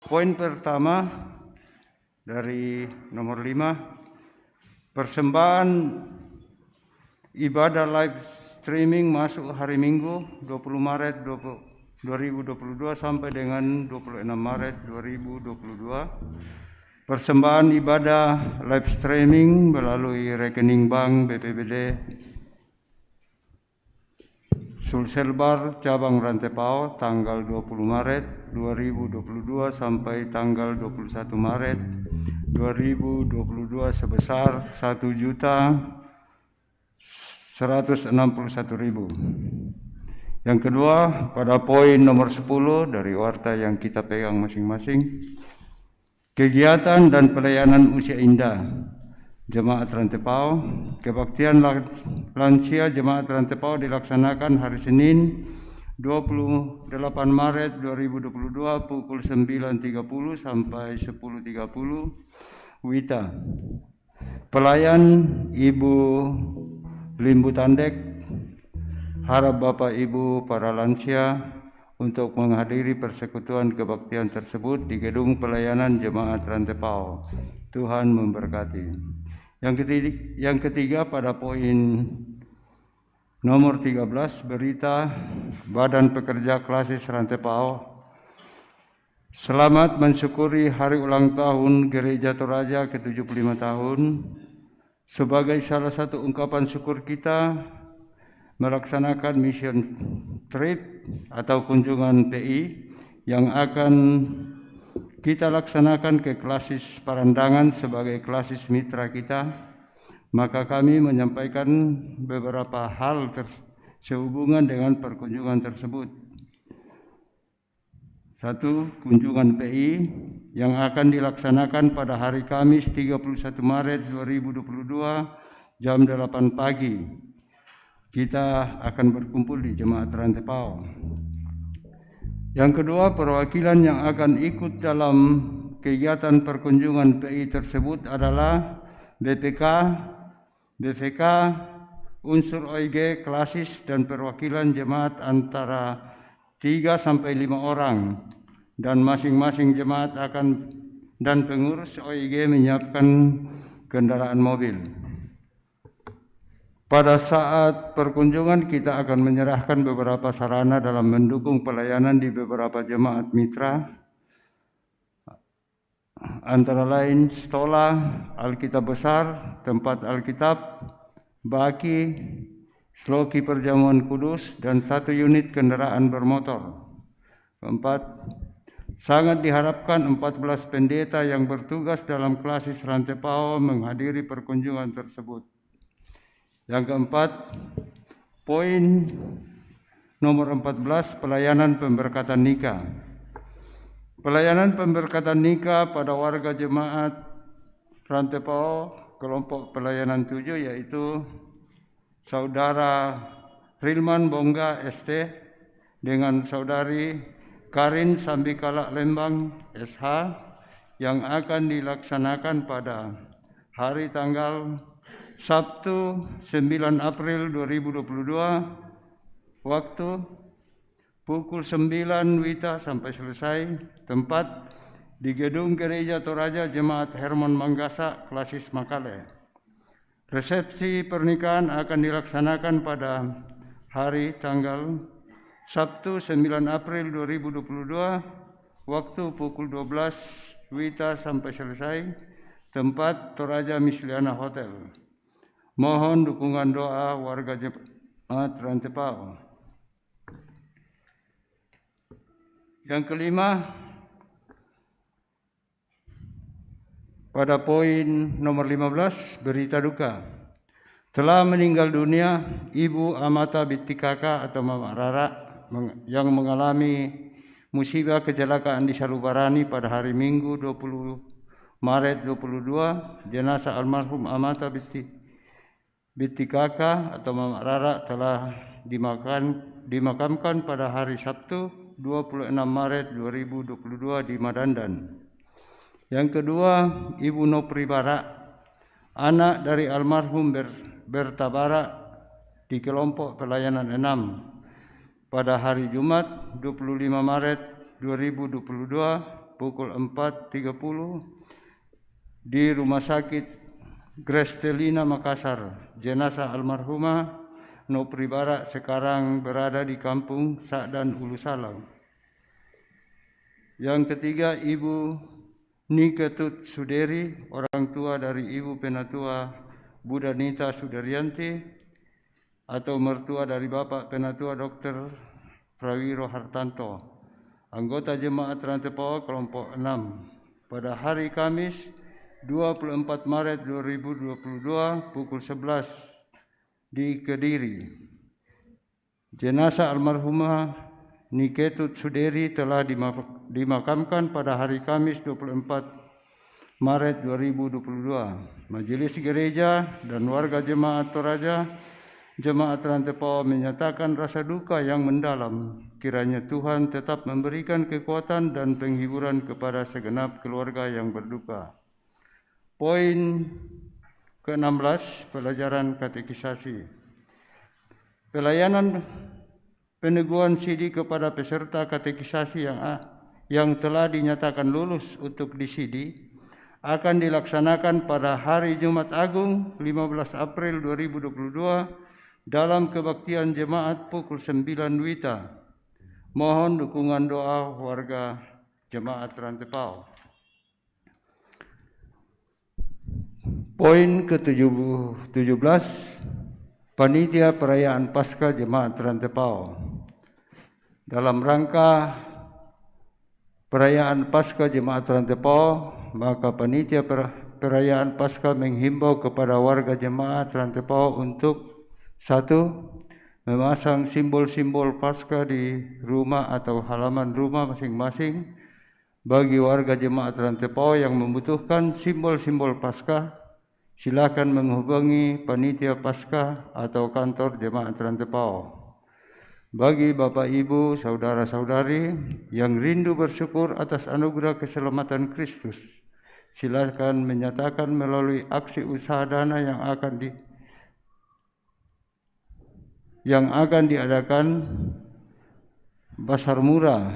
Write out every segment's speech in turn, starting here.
Poin pertama dari nomor 5, persembahan ibadah live streaming masuk hari Minggu 20 Maret 2022 sampai dengan 26 Maret 2022. Persembahan ibadah live streaming melalui rekening bank BPBD Sulselbar cabang Rantepao tanggal 20 Maret 2022 sampai tanggal 21 Maret 2022 sebesar 1.161.000. Yang kedua, pada poin nomor 10 dari warta yang kita pegang masing-masing, kegiatan dan pelayanan usia indah Jemaat Rantepao, kebaktian lansia Jemaat Rantepao dilaksanakan hari Senin 28 Maret 2022 pukul 9.30 sampai 10.30 WITA. Pelayan Ibu Limbu Tandek, harap Bapak Ibu para lansia untuk menghadiri persekutuan kebaktian tersebut di gedung pelayanan Jemaat Rantepao. Tuhan memberkati. Yang ketiga pada poin nomor 13, berita Badan Pekerja Klasis Rantepao. Selamat mensyukuri hari ulang tahun Gereja Toraja ke-75 tahun. Sebagai salah satu ungkapan syukur kita melaksanakan mission trip atau kunjungan PI yang akan kita laksanakan ke Klasis Parandangan sebagai klasis mitra kita, maka kami menyampaikan beberapa hal sehubungan dengan perkunjungan tersebut. 1. Kunjungan PI yang akan dilaksanakan pada hari Kamis 31 Maret 2022 jam 8 pagi. Kita akan berkumpul di Jemaat Rantepao. Yang kedua, perwakilan yang akan ikut dalam kegiatan perkunjungan PI tersebut adalah BPK, BVK, unsur OIG, klasis, dan perwakilan jemaat antara 3 sampai 5 orang, dan masing-masing jemaat dan pengurus OIG menyiapkan kendaraan mobil. Pada saat perkunjungan kita akan menyerahkan beberapa sarana dalam mendukung pelayanan di beberapa jemaat mitra, antara lain stola, Alkitab besar, tempat Alkitab, baki, sloki perjamuan kudus, dan 1 unit kendaraan bermotor. Keempat, sangat diharapkan 14 pendeta yang bertugas dalam klasis Rantepao menghadiri perkunjungan tersebut. Yang keempat, poin nomor 14, pelayanan pemberkatan nikah. Pelayanan pemberkatan nikah pada warga jemaat Rantepao kelompok pelayanan 7, yaitu Saudara Rilman Bongga ST dengan Saudari Karin Sambikala Lembang SH, yang akan dilaksanakan pada hari tanggal Sabtu 9 April 2022, waktu pukul 9 WITA sampai selesai. Tempat di gedung Gereja Toraja Jemaat Hermon Manggasa, Klasis Makale. Resepsi pernikahan akan dilaksanakan pada hari tanggal Sabtu 9 April 2022, waktu pukul 12 WITA sampai selesai. Tempat Toraja Misliana Hotel. Mohon dukungan doa warga jemaat Rantepao. Yang kelima, pada poin nomor 15, berita duka. Telah meninggal dunia Ibu Amata Bitikaka atau Mama Rara yang mengalami musibah kecelakaan di Salubarani pada hari Minggu 20 Maret 2022. Jenazah almarhum Amata Bitikaka atau Mama Rara telah dimakamkan pada hari Sabtu 26 Maret 2022 di Madandan. Yang kedua, Ibu Nopri Bara, anak dari almarhum Bertabara di kelompok pelayanan 6, pada hari Jumat 25 Maret 2022 pukul 4.30 di Rumah Sakit Grestelina Makassar. Jenazah almarhumah Nopri Barak sekarang berada di Kampung Sakdan Hulu Salang. Yang ketiga, Ibu Niketut Suderi, orang tua dari Ibu Penatua Budanita Sudaryanti atau mertua dari Bapak Penatua Dr. Prawiro Hartanto, anggota Jemaat Rantepao kelompok 6, pada hari Kamis 24 Maret 2022 pukul 11 di Kediri. Jenazah almarhumah Niketut Suderi telah dimakamkan pada hari Kamis 24 Maret 2022. Majelis Gereja dan warga Jemaat Toraja Jemaat Rantepao menyatakan rasa duka yang mendalam. Kiranya Tuhan tetap memberikan kekuatan dan penghiburan kepada segenap keluarga yang berduka. Poin ke-16, pelajaran katekisasi. Pelayanan peneguhan CD kepada peserta katekisasi yang telah dinyatakan lulus untuk di-CD akan dilaksanakan pada hari Jumat Agung 15 April 2022 dalam kebaktian jemaat pukul 9 WITA. Mohon dukungan doa warga Jemaat Rantepao. Poin ke-17, Panitia Perayaan Paskah Jemaat Rantepao. Dalam rangka perayaan Paskah Jemaat Rantepao, maka Panitia Perayaan Paskah menghimbau kepada warga Jemaat Rantepao untuk 1. Memasang simbol-simbol Paskah di rumah atau halaman rumah masing-masing. Bagi warga Jemaat Rantepao yang membutuhkan simbol-simbol Paskah, silakan menghubungi Panitia Paskah atau kantor Jemaat Rantepao. Bagi Bapak Ibu, saudara-saudari yang rindu bersyukur atas anugerah keselamatan Kristus, silakan menyatakan melalui aksi usaha dana yang akan diadakan basar murah,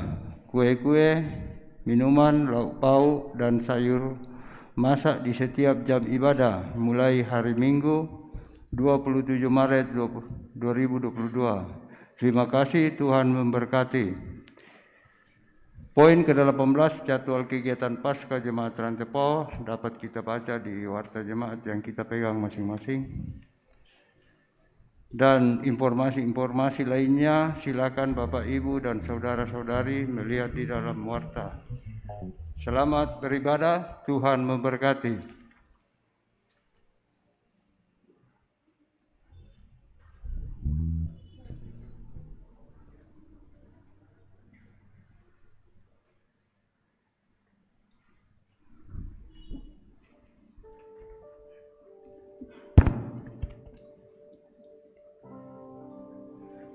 kue-kue, minuman, lauk pauk, dan sayur masak di setiap jam ibadah mulai hari Minggu 27 Maret 2022. Terima kasih, Tuhan memberkati. Poin ke-18, jadwal kegiatan Paskah Jemaat Rantepao dapat kita baca di warta jemaat yang kita pegang masing-masing. Dan informasi-informasi lainnya silakan Bapak Ibu dan saudara-saudari melihat di dalam warta. Selamat beribadah, Tuhan memberkati.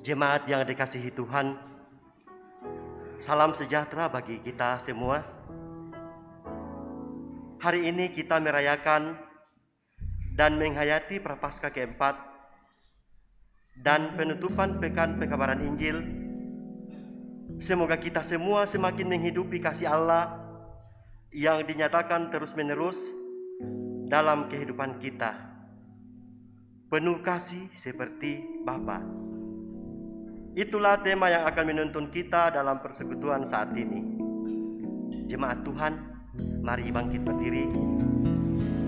Jemaat yang dikasihi Tuhan, salam sejahtera bagi kita semua. Hari ini kita merayakan dan menghayati Prapaskah keempat dan penutupan Pekan Pekabaran Injil. Semoga kita semua semakin menghidupi kasih Allah yang dinyatakan terus-menerus dalam kehidupan kita. Penuh kasih seperti Bapa. Itulah tema yang akan menuntun kita dalam persekutuan saat ini. Jemaat Tuhan, mari bangkit berdiri.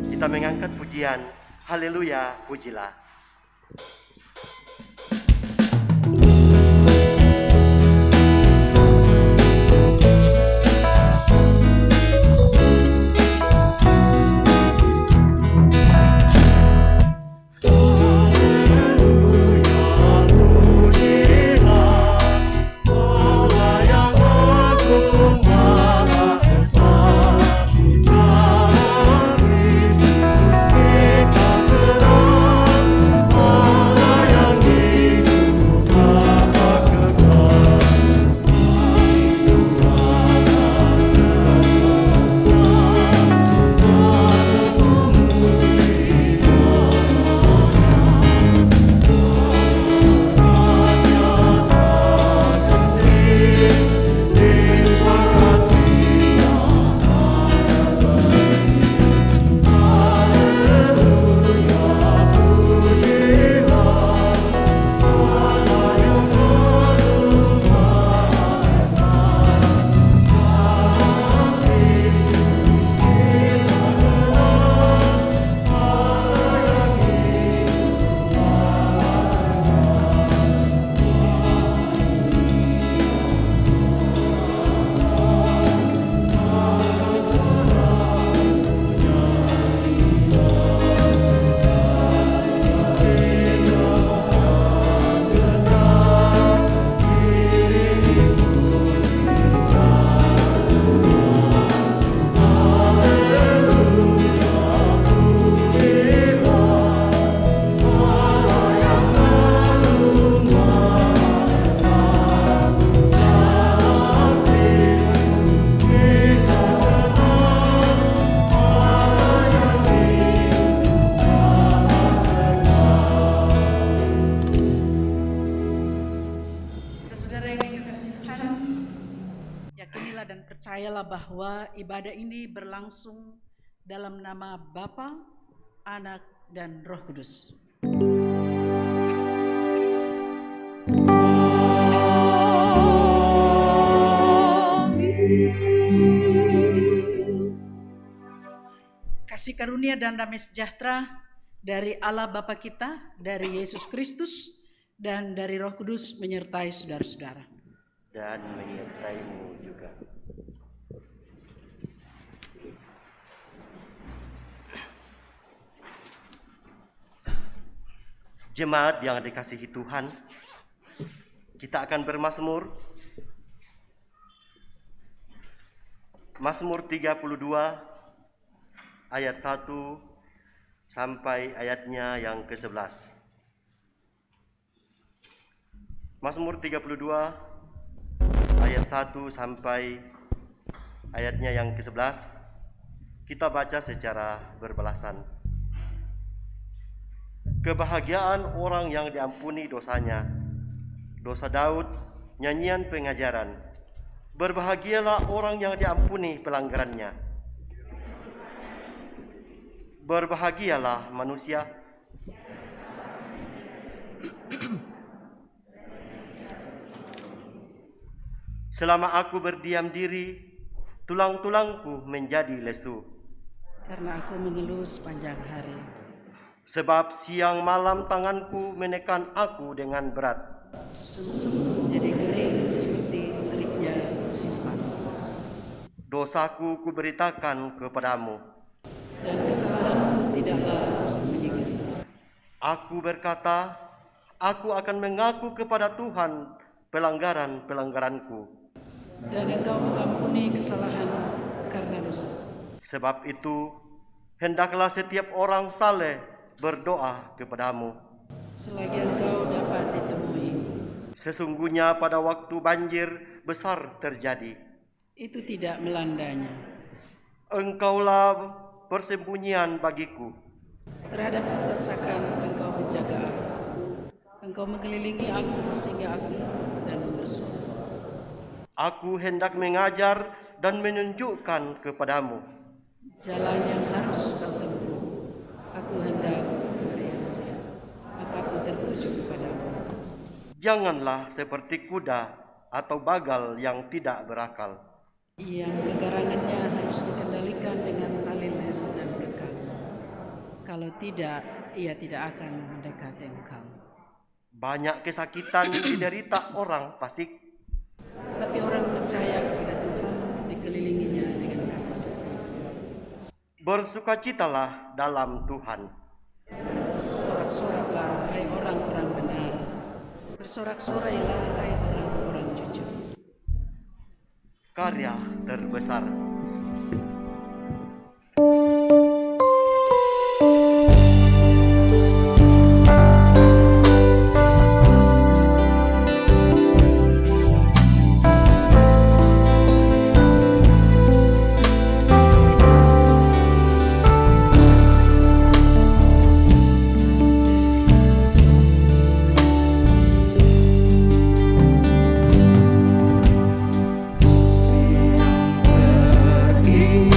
Kita mengangkat pujian, haleluya, pujilah. Kristus kita terang. Percayalah bahwa ibadah ini berlangsung dalam nama Bapa, Anak, dan Roh Kudus. Kasih karunia dan damai sejahtera dari Allah Bapa kita, dari Yesus Kristus, dan dari Roh Kudus menyertai saudara-saudara. Dan menyertaimu juga. Jemaat yang dikasihi Tuhan, kita akan bermazmur. Mazmur 32 ayat 1 sampai ayatnya yang ke-11. Mazmur 32 ayat 1 sampai ayatnya yang ke-11. Kita baca secara berbalasan. Kebahagiaan orang yang diampuni dosanya. Dosa Daud, nyanyian pengajaran. Berbahagialah orang yang diampuni pelanggarannya. Berbahagialah manusia selama aku berdiam diri, tulang-tulangku menjadi lesu. Karena aku mengeluh sepanjang hari. Sebab siang malam tanganku menekan aku dengan berat. Sungguh jadi kering seperti teriknya musim panas. Dosaku kuberitakan kepadamu. Dan kesalahanmu tidaklah kusembunyikan. Aku berkata, aku akan mengaku kepada Tuhan pelanggaran-pelanggaranku. Dan engkau mengampuni kesalahan karena dosa. Sebab itu, hendaklah setiap orang saleh berdoa kepadamu. Selagi engkau dapat ditemui. Sesungguhnya pada waktu banjir besar terjadi, Itu tidak melandanya. Engkaulah persembunyian bagiku. Terhadap kesesakan engkau menjaga aku. Engkau mengelilingi aku sehingga aku dan musuh. Aku hendak mengajar dan menunjukkan kepadamu Jalan yang harus kau tempuh. Aku hendak bereaksi. Mataku tertuju kepadamu. Janganlah seperti kuda atau bagal yang tidak berakal, Yang kegarangannya harus dikendalikan dengan tali les dan kekang. Kalau tidak, ia tidak akan mendekati engkau. banyak kesakitan diderita orang fasik, Tapi orang percaya kepada Tuhan dikelilinginya dengan kasih setia. bersukacitalah dalam Tuhan. Bersorak-soraklah hai orang-orang benar. Bersorak-sorailah hai orang-orang jujur. Karya terbesar. Kasih yang terindah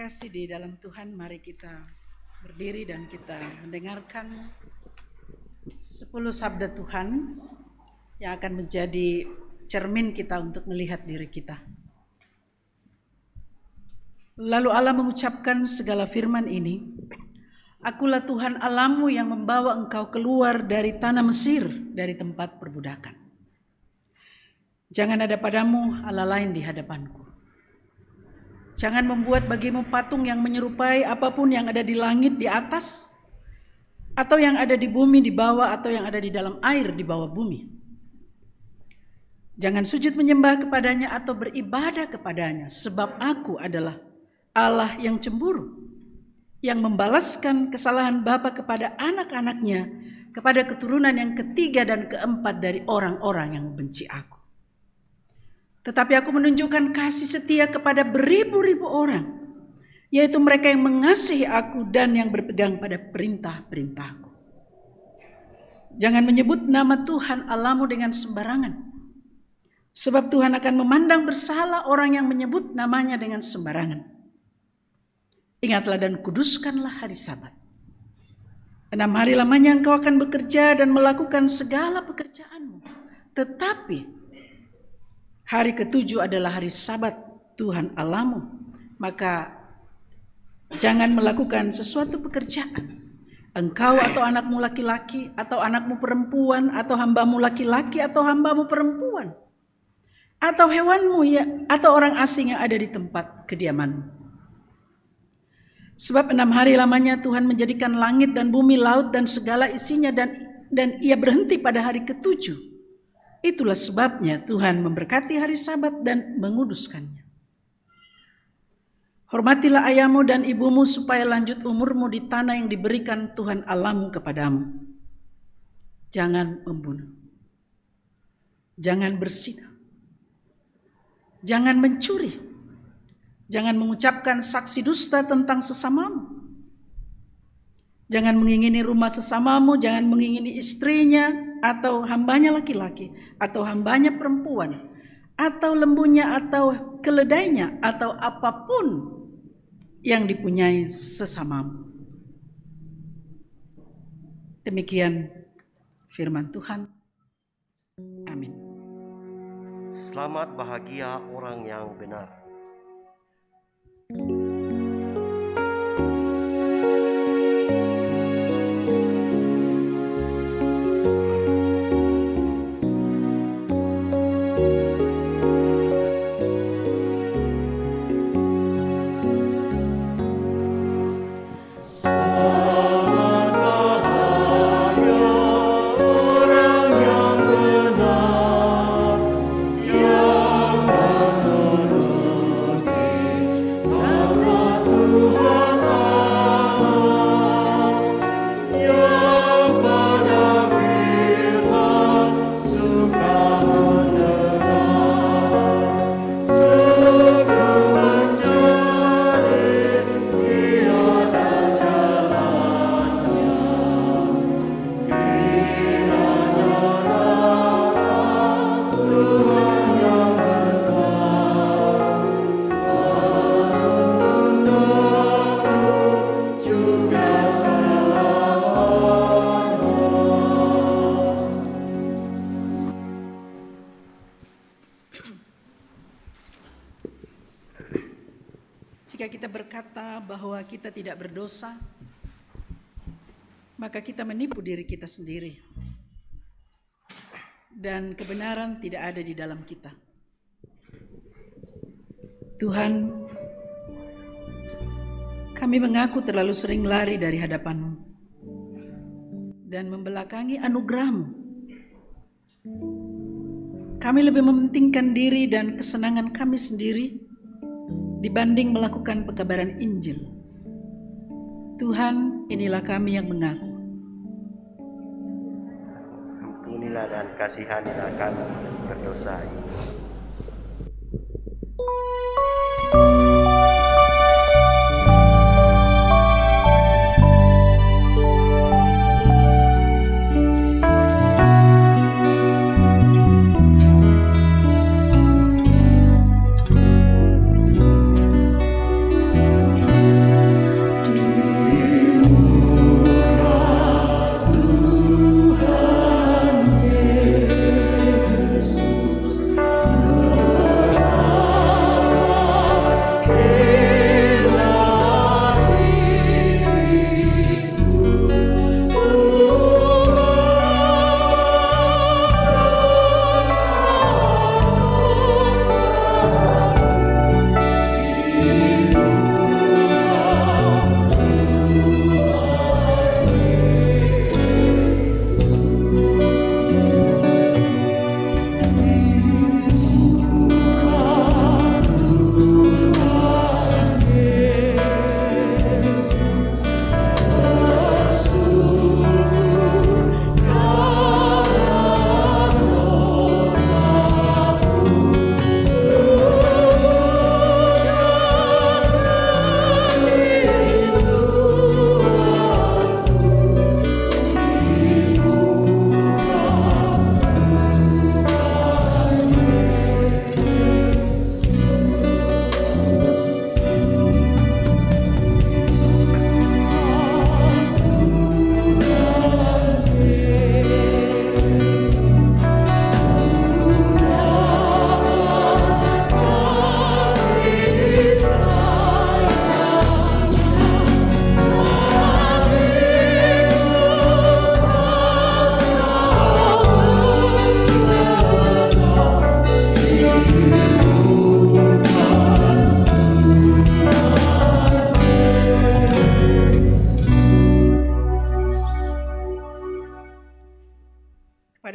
kasih di dalam Tuhan, mari kita berdiri dan kita mendengarkan 10 sabda Tuhan yang akan menjadi cermin kita untuk melihat diri kita. Lalu Allah mengucapkan segala firman ini, Akulah Tuhan Allahmu yang membawa engkau keluar dari tanah Mesir, dari tempat perbudakan. Jangan ada padamu Allah lain di hadapanku. Jangan membuat bagimu patung yang menyerupai apapun yang ada di langit di atas, atau yang ada di bumi di bawah, atau yang ada di dalam air di bawah bumi. Jangan sujud menyembah kepadanya atau beribadah kepadanya, sebab aku adalah Allah yang cemburu, yang membalaskan kesalahan bapa kepada anak-anaknya, kepada keturunan yang ketiga dan keempat dari orang-orang yang membenci aku. Tetapi aku menunjukkan kasih setia kepada beribu-ribu orang, yaitu mereka yang mengasihi aku dan yang berpegang pada perintah-perintahku. Jangan menyebut nama Tuhan Allahmu dengan sembarangan, sebab Tuhan akan memandang bersalah orang yang menyebut namanya dengan sembarangan. Ingatlah dan kuduskanlah hari Sabat. 6 hari lamanya engkau akan bekerja dan melakukan segala pekerjaanmu. Tetapi hari ke-7 adalah hari Sabat Tuhan Allahmu. Maka jangan melakukan sesuatu pekerjaan. Engkau atau anakmu laki-laki, atau anakmu perempuan, atau hambamu laki-laki, atau hambamu perempuan, atau hewanmu ya, atau orang asing yang ada di tempat kediamanmu. Sebab 6 hari lamanya Tuhan menjadikan langit dan bumi, laut dan segala isinya, dan ia berhenti pada hari ke-7. Itulah sebabnya Tuhan memberkati hari Sabat dan menguduskannya. Hormatilah ayahmu dan ibumu supaya lanjut umurmu di tanah yang diberikan Tuhan Allahmu kepadamu. Jangan membunuh. Jangan berzina. Jangan mencuri. Jangan mengucapkan saksi dusta tentang sesamamu. Jangan mengingini rumah sesamamu, jangan mengingini istrinya, atau hambanya laki-laki, atau hambanya perempuan, atau lembunya, atau keledainya, atau apapun yang dipunyai sesamamu. Demikian firman Tuhan. Amin. Selamat bahagia orang yang benar. Jika kita berkata bahwa kita tidak berdosa, maka kita menipu diri kita sendiri. Dan kebenaran tidak ada di dalam kita. Tuhan, kami mengaku terlalu sering lari dari hadapan-Mu dan membelakangi anugerah-Mu. Kami lebih mementingkan diri dan kesenangan kami sendiri dibanding melakukan pekabaran Injil. Tuhan, inilah kami yang mengaku. Ampunilah dan kasihanilah kami berdosa ini.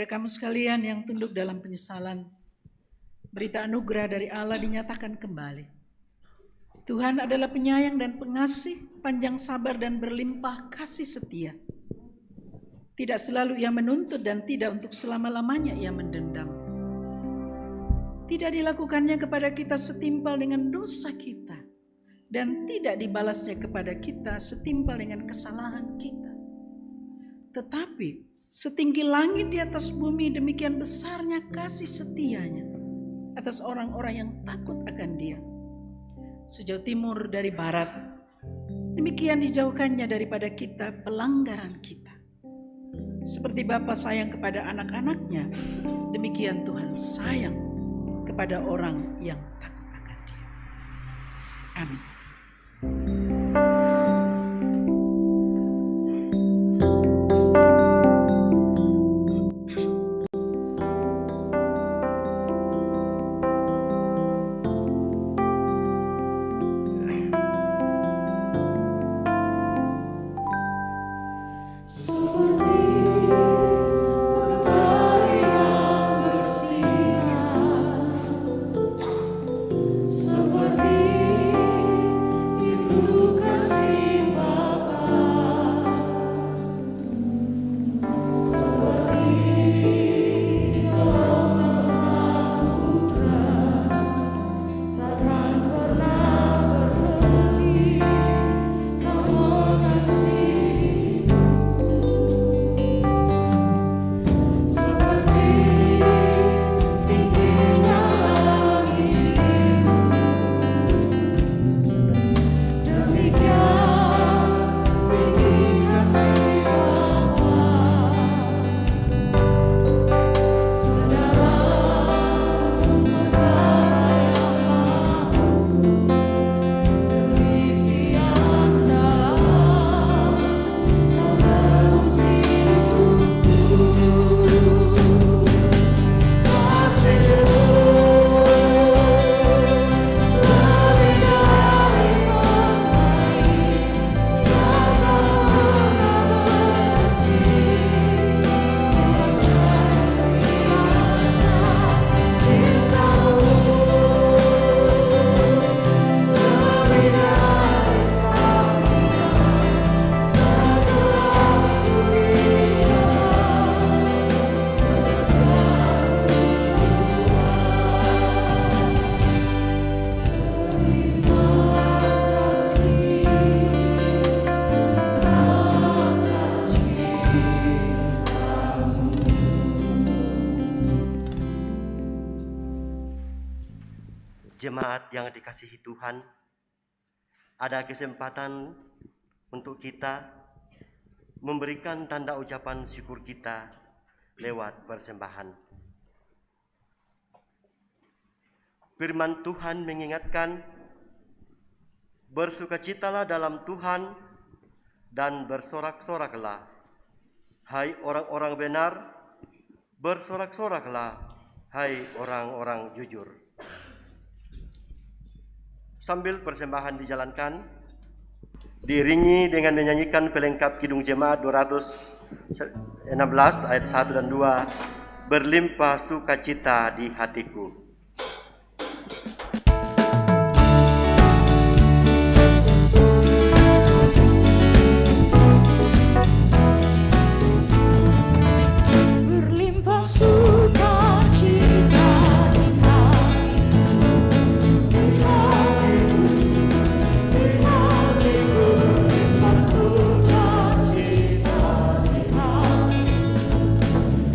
Kepada kamu sekalian yang tunduk dalam penyesalan, berita anugerah dari Allah dinyatakan kembali. Tuhan adalah penyayang dan pengasih, panjang sabar dan berlimpah kasih setia. Tidak selalu Ia menuntut dan tidak untuk selama-lamanya Ia mendendam. Tidak dilakukannya kepada kita setimpal dengan dosa kita, dan tidak dibalasnya kepada kita setimpal dengan kesalahan kita. Tetapi setinggi langit di atas bumi, demikian besarnya kasih setianya atas orang-orang yang takut akan Dia. Sejauh timur dari barat, demikian dijauhkannya daripada kita pelanggaran kita. Seperti Bapa sayang kepada anak-anaknya, demikian Tuhan sayang kepada orang yang takut akan Dia. Amin. Jemaat yang dikasihi Tuhan, ada kesempatan untuk kita memberikan tanda ucapan syukur kita lewat persembahan. Firman Tuhan mengingatkan, bersukacitalah dalam Tuhan dan bersorak-soraklah. Hai orang-orang benar, bersorak-soraklah, hai orang-orang jujur. Sambil persembahan dijalankan, diiringi dengan menyanyikan pelengkap Kidung Jemaat 216 ayat 1 dan 2, berlimpah sukacita di hatiku.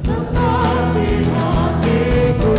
Tetapi hatiku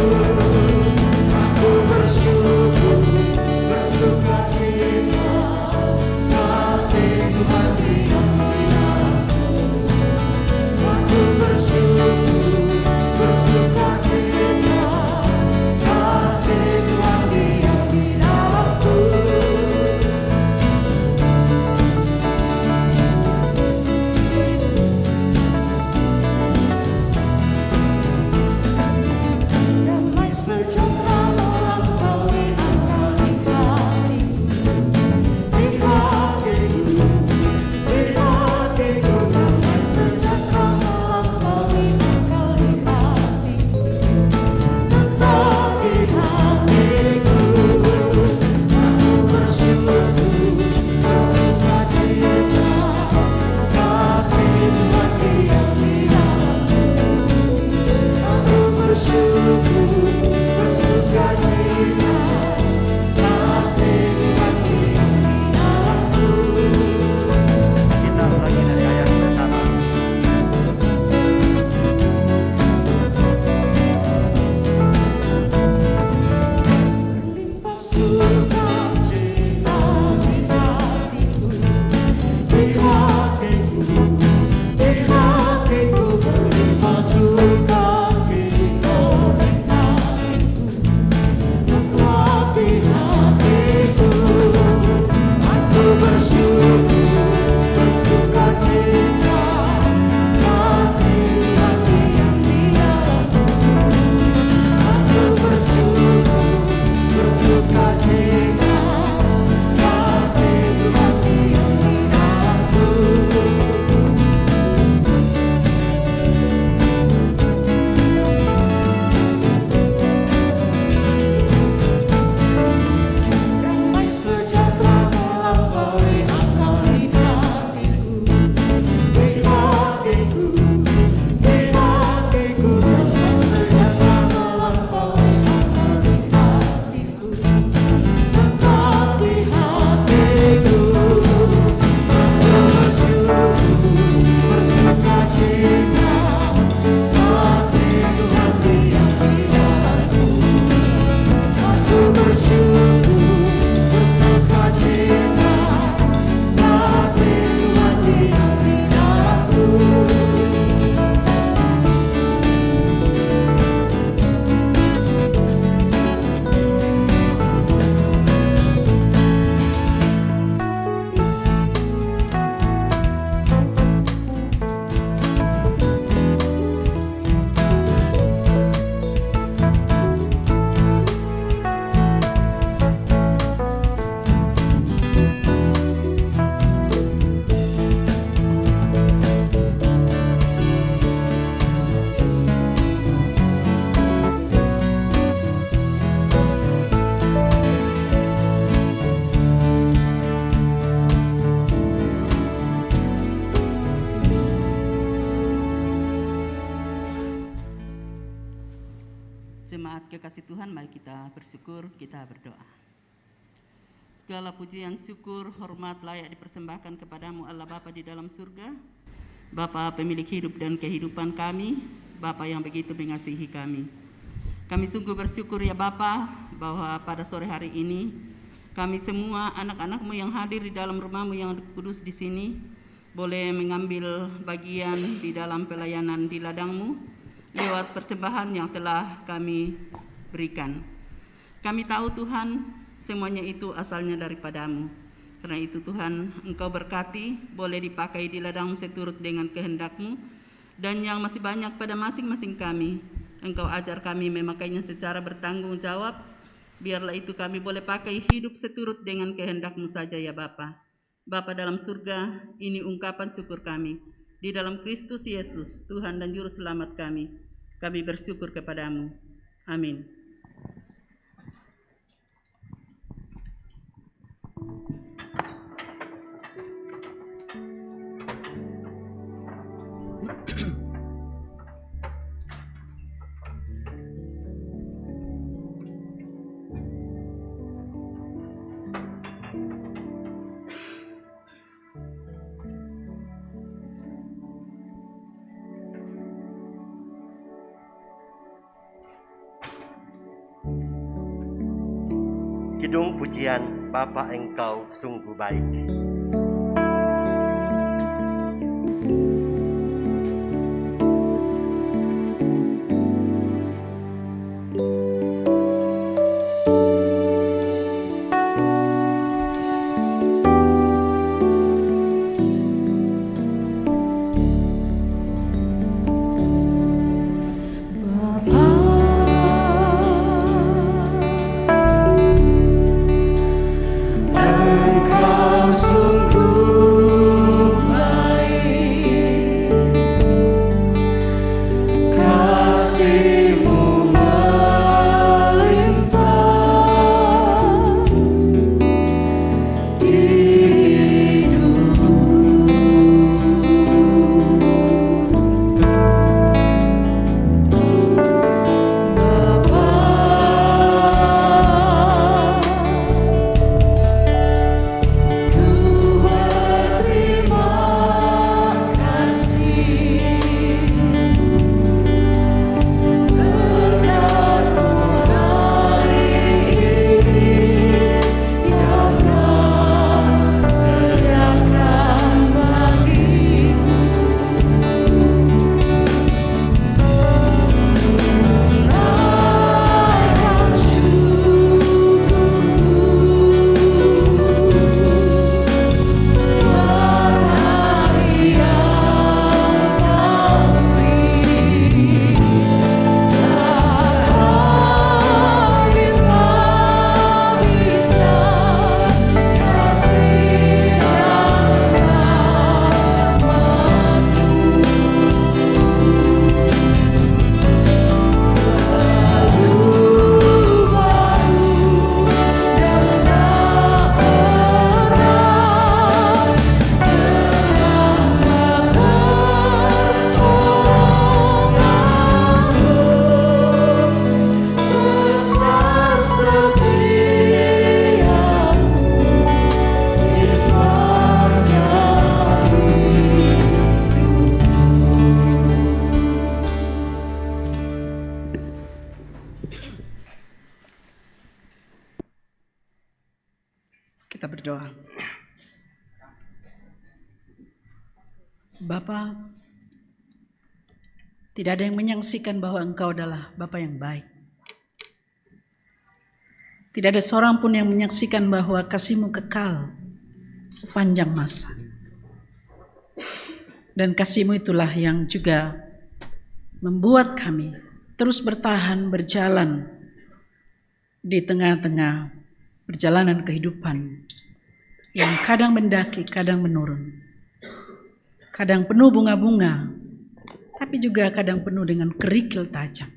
Jemaat kekasih Tuhan, mari kita bersyukur, kita berdoa. Segala pujian, syukur, hormat layak dipersembahkan kepadamu Allah Bapa di dalam surga, Bapa pemilik hidup dan kehidupan kami, Bapa yang begitu mengasihi kami. Kami sungguh bersyukur ya Bapa bahwa pada sore hari ini kami semua anak-anak-Mu yang hadir di dalam rumah-Mu yang kudus di sini boleh mengambil bagian di dalam pelayanan di ladang-Mu lewat persembahan yang telah kami berikan. Kami tahu Tuhan, semuanya itu asalnya daripada-Mu. Karena itu Tuhan, Engkau berkati, boleh dipakai di ladang-Mu seturut dengan kehendak-Mu, dan yang masih banyak pada masing-masing kami, Engkau ajar kami memakainya secara bertanggung jawab. Biarlah itu kami boleh pakai hidup seturut dengan kehendak-Mu saja ya Bapa. Bapa dalam surga, ini ungkapan syukur kami. Di dalam Kristus Yesus, Tuhan dan Juru Selamat kami bersyukur kepada-Mu. Amin. Kidung pujian, Bapa Engkau sungguh baik. Kita berdoa. Bapa, tidak ada yang menyaksikan bahwa Engkau adalah Bapa yang baik. Tidak ada seorang pun yang menyaksikan bahwa kasih-Mu kekal sepanjang masa. Dan kasih-Mu itulah yang juga membuat kami terus bertahan, berjalan di tengah-tengah perjalanan kehidupan yang kadang mendaki, kadang menurun. Kadang penuh bunga-bunga, tapi juga kadang penuh dengan kerikil tajam.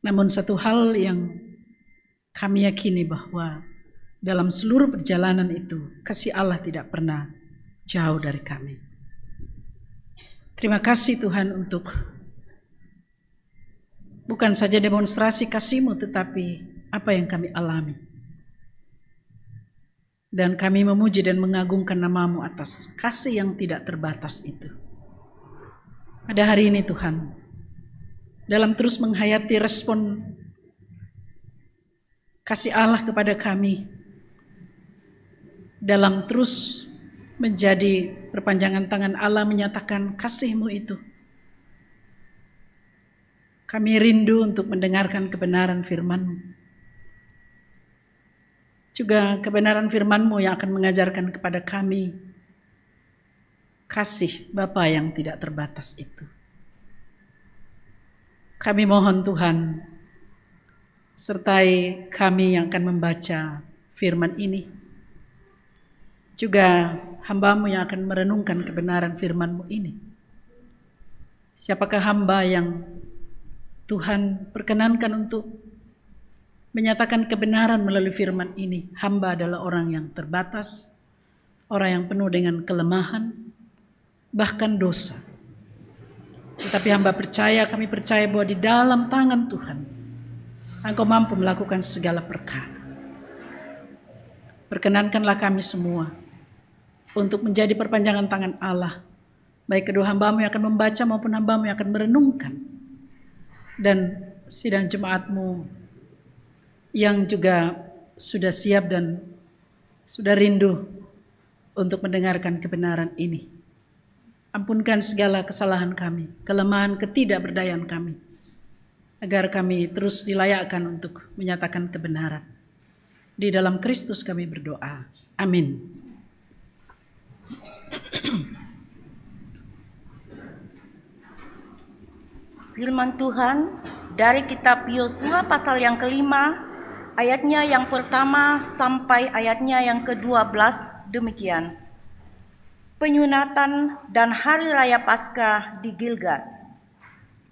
Namun satu hal yang kami yakini bahwa dalam seluruh perjalanan itu, kasih Allah tidak pernah jauh dari kami. Terima kasih Tuhan untuk bukan saja demonstrasi kasih-Mu, tetapi apa yang kami alami. Dan kami memuji dan mengagungkan nama-Mu atas kasih yang tidak terbatas itu. Pada hari ini Tuhan, dalam terus menghayati respon kasih Allah kepada kami, dalam terus menjadi perpanjangan tangan Allah menyatakan kasih-Mu itu, kami rindu untuk mendengarkan kebenaran firman-Mu. Juga kebenaran firman-Mu yang akan mengajarkan kepada kami kasih Bapa yang tidak terbatas itu. Kami mohon Tuhan, sertai kami yang akan membaca firman ini. Juga hamba-Mu yang akan merenungkan kebenaran firman-Mu ini. Siapakah hamba yang Tuhan perkenankan untuk menyatakan kebenaran melalui firman ini? Hamba adalah orang yang terbatas, orang yang penuh dengan kelemahan, bahkan dosa. Tetapi hamba percaya, kami percaya bahwa di dalam tangan Tuhan, Engkau mampu melakukan segala perkara. Perkenankanlah kami semua untuk menjadi perpanjangan tangan Allah, baik kedua hamba-Mu yang akan membaca maupun hamba-Mu yang akan merenungkan, dan sidang jemaat-Mu yang juga sudah siap dan sudah rindu untuk mendengarkan kebenaran ini. Ampunkan segala kesalahan kami, kelemahan, ketidakberdayaan kami, agar kami terus dilayakkan untuk menyatakan kebenaran. Di dalam Kristus kami berdoa. Amin. Firman Tuhan dari kitab Yosua pasal yang kelima, ayatnya yang pertama sampai ayatnya yang ke-12 demikian. Penyunatan dan hari raya Paskah di Gilgal.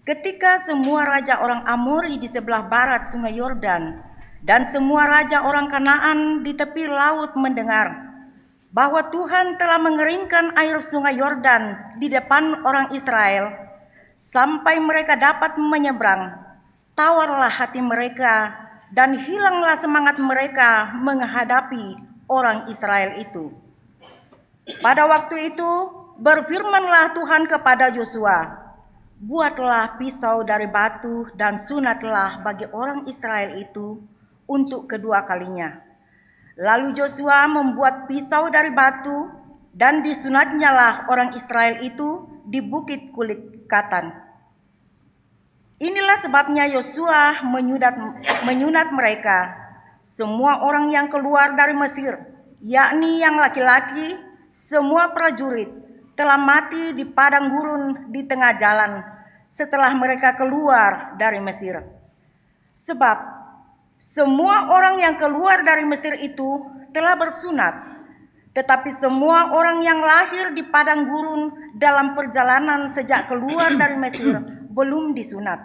Ketika semua raja orang Amori di sebelah barat sungai Yordan dan semua raja orang Kanaan di tepi laut mendengar bahwa Tuhan telah mengeringkan air sungai Yordan di depan orang Israel sampai mereka dapat menyeberang, tawarlah hati mereka dan hilanglah semangat mereka menghadapi orang Israel itu. Pada waktu itu berfirmanlah Tuhan kepada Yosua, buatlah pisau dari batu dan sunatlah bagi orang Israel itu untuk kedua kalinya. Lalu Yosua membuat pisau dari batu dan disunatnyalah orang Israel itu di bukit kulit katan. Inilah sebabnya Yosua menyunat mereka, semua orang yang keluar dari Mesir, yakni yang laki-laki, semua prajurit telah mati di padang gurun di tengah jalan setelah mereka keluar dari Mesir. Sebab semua orang yang keluar dari Mesir itu telah bersunat, tetapi semua orang yang lahir di padang gurun dalam perjalanan sejak keluar dari Mesir belum disunat.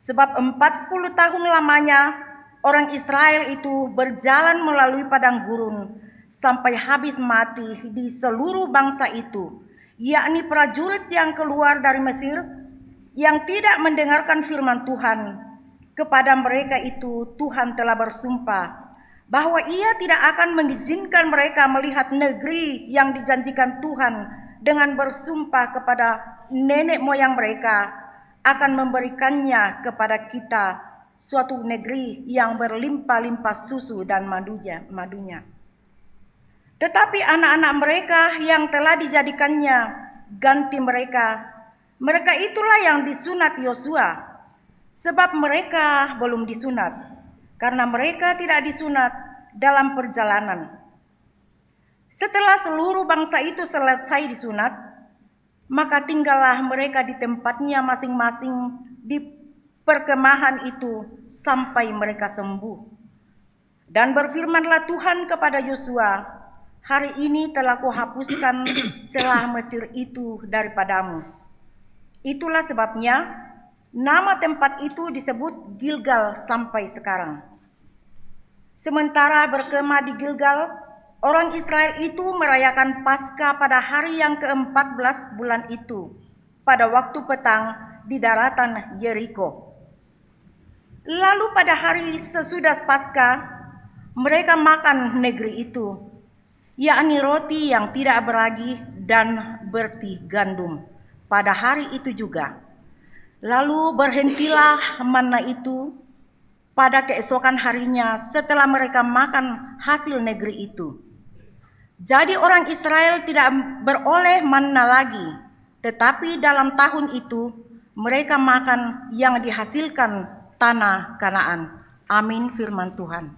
Sebab 40 tahun lamanya orang Israel itu berjalan melalui padang gurun sampai habis mati di seluruh bangsa itu, yakni prajurit yang keluar dari Mesir, yang tidak mendengarkan firman Tuhan. Kepada mereka itu Tuhan telah bersumpah bahwa Ia tidak akan mengizinkan mereka melihat negeri yang dijanjikan Tuhan dengan bersumpah kepada nenek moyang mereka akan memberikannya kepada kita, suatu negeri yang berlimpah-limpah susu dan madunya. Tetapi anak-anak mereka yang telah dijadikannya ganti mereka itulah yang disunat Yosua, sebab mereka belum disunat, karena mereka tidak disunat dalam perjalanan. Setelah seluruh bangsa itu selesai disunat, maka tinggallah mereka di tempatnya masing-masing di perkemahan itu sampai mereka sembuh. Dan berfirmanlah Tuhan kepada Yosua, hari ini telah kuhapuskan celah Mesir itu daripadamu. Itulah sebabnya nama tempat itu disebut Gilgal sampai sekarang. Sementara berkemah di Gilgal, orang Israel itu merayakan Paskah pada hari yang ke-14 bulan itu, pada waktu petang di daratan Yeriko. Lalu pada hari sesudah Paskah, mereka makan negeri itu, yakni roti yang tidak beragi dan berti gandum pada hari itu juga. Lalu berhentilah manna itu pada keesokan harinya setelah mereka makan hasil negeri itu. Jadi orang Israel tidak beroleh manna lagi, tetapi dalam tahun itu mereka makan yang dihasilkan tanah Kanaan. Amin, firman Tuhan.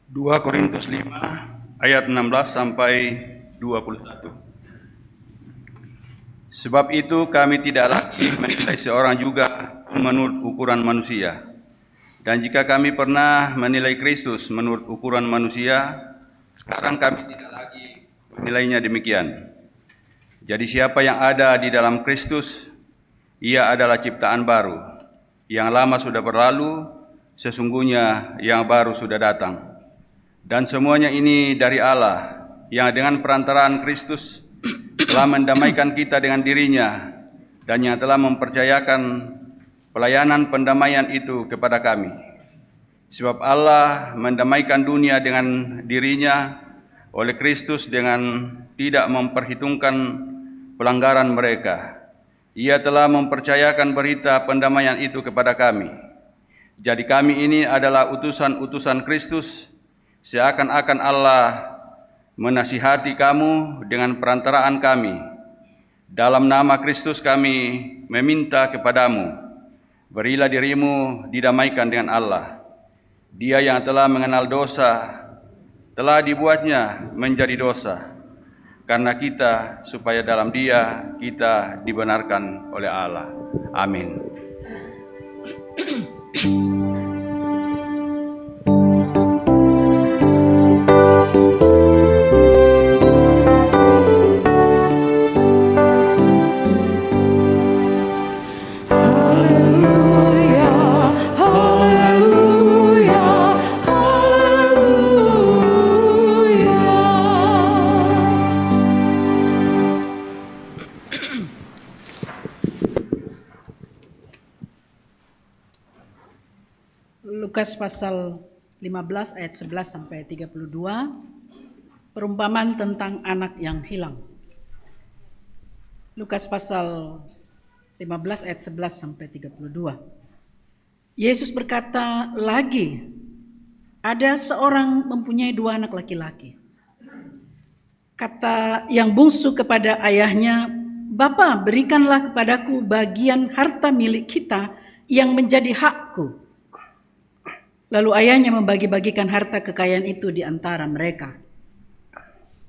Dua Korintus 5 ayat 16 sampai 21. Sebab itu kami tidak lagi menilai seorang juga menurut ukuran manusia. Dan jika kami pernah menilai Kristus menurut ukuran manusia, sekarang kami tidak lagi menilainya demikian. Jadi siapa yang ada di dalam Kristus, ia adalah ciptaan baru. Yang lama sudah berlalu, sesungguhnya yang baru sudah datang. Dan semuanya ini dari Allah, yang dengan perantaraan Kristus telah mendamaikan kita dengan dirinya, dan yang telah mempercayakan pelayanan pendamaian itu kepada kami. Sebab Allah mendamaikan dunia dengan dirinya oleh Kristus dengan tidak memperhitungkan pelanggaran mereka. Ia telah mempercayakan berita pendamaian itu kepada kami. Jadi kami ini adalah utusan-utusan Kristus, seakan-akan Allah menasihati kamu dengan perantaraan kami. Dalam nama Kristus kami meminta kepadamu, berilah dirimu didamaikan dengan Allah. Dia yang telah mengenal dosa, telah dibuatnya menjadi dosa, karena kita, supaya dalam Dia kita dibenarkan oleh Allah. Amin. Lukas pasal 15 ayat 11 sampai 32, perumpamaan tentang anak yang hilang. Lukas pasal 15 ayat 11 sampai 32. Yesus berkata lagi, ada seorang mempunyai 2 anak laki-laki. Kata yang bungsu kepada ayahnya, "Bapa, berikanlah kepadaku bagian harta milik kita yang menjadi hakku." Lalu ayahnya membagi-bagikan harta kekayaan itu di antara mereka.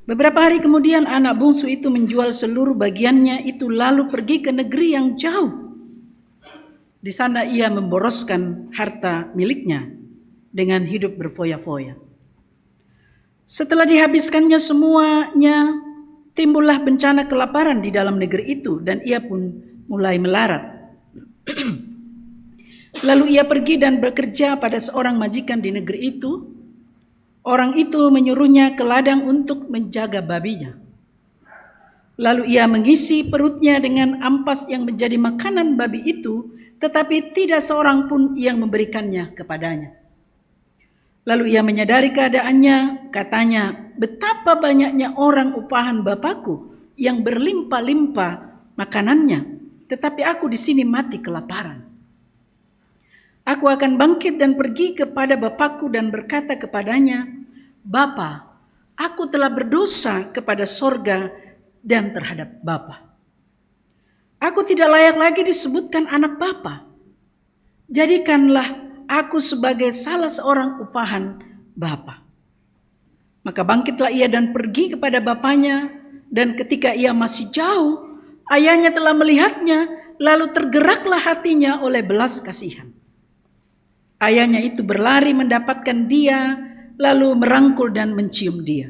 Beberapa hari kemudian anak bungsu itu menjual seluruh bagiannya itu lalu pergi ke negeri yang jauh. Di sana ia memboroskan harta miliknya dengan hidup berfoya-foya. Setelah dihabiskannya semuanya, timbullah bencana kelaparan di dalam negeri itu dan ia pun mulai melarat. Lalu ia pergi dan bekerja pada seorang majikan di negeri itu. Orang itu menyuruhnya ke ladang untuk menjaga babinya. Lalu ia mengisi perutnya dengan ampas yang menjadi makanan babi itu, tetapi tidak seorang pun yang memberikannya kepadanya. Lalu ia menyadari keadaannya, katanya, "Betapa banyaknya orang upahan Bapakku yang berlimpah-limpah makanannya, tetapi aku di sini mati kelaparan. Aku akan bangkit dan pergi kepada Bapakku dan berkata kepadanya, Bapa, aku telah berdosa kepada sorga dan terhadap Bapa. Aku tidak layak lagi disebutkan anak Bapa. Jadikanlah aku sebagai salah seorang upahan Bapa." Maka bangkitlah ia dan pergi kepada bapaknya, dan ketika ia masih jauh, ayahnya telah melihatnya, lalu tergeraklah hatinya oleh belas kasihan. Ayahnya itu berlari mendapatkan dia, lalu merangkul dan mencium dia.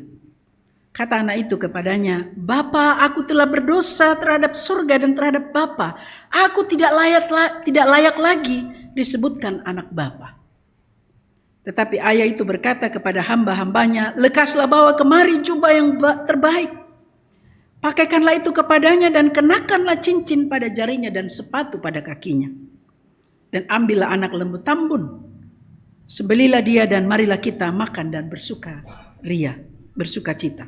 Kata anak itu kepadanya, "Bapa, aku telah berdosa terhadap surga dan terhadap Bapa. Aku tidak layak lagi disebutkan anak Bapa." Tetapi ayah itu berkata kepada hamba-hambanya, "Lekaslah bawa kemari jubah yang terbaik. Pakaikanlah itu kepadanya dan kenakanlah cincin pada jarinya dan sepatu pada kakinya. Dan ambillah anak lembu tambun, sembelilah dia dan marilah kita makan dan bersuka cita.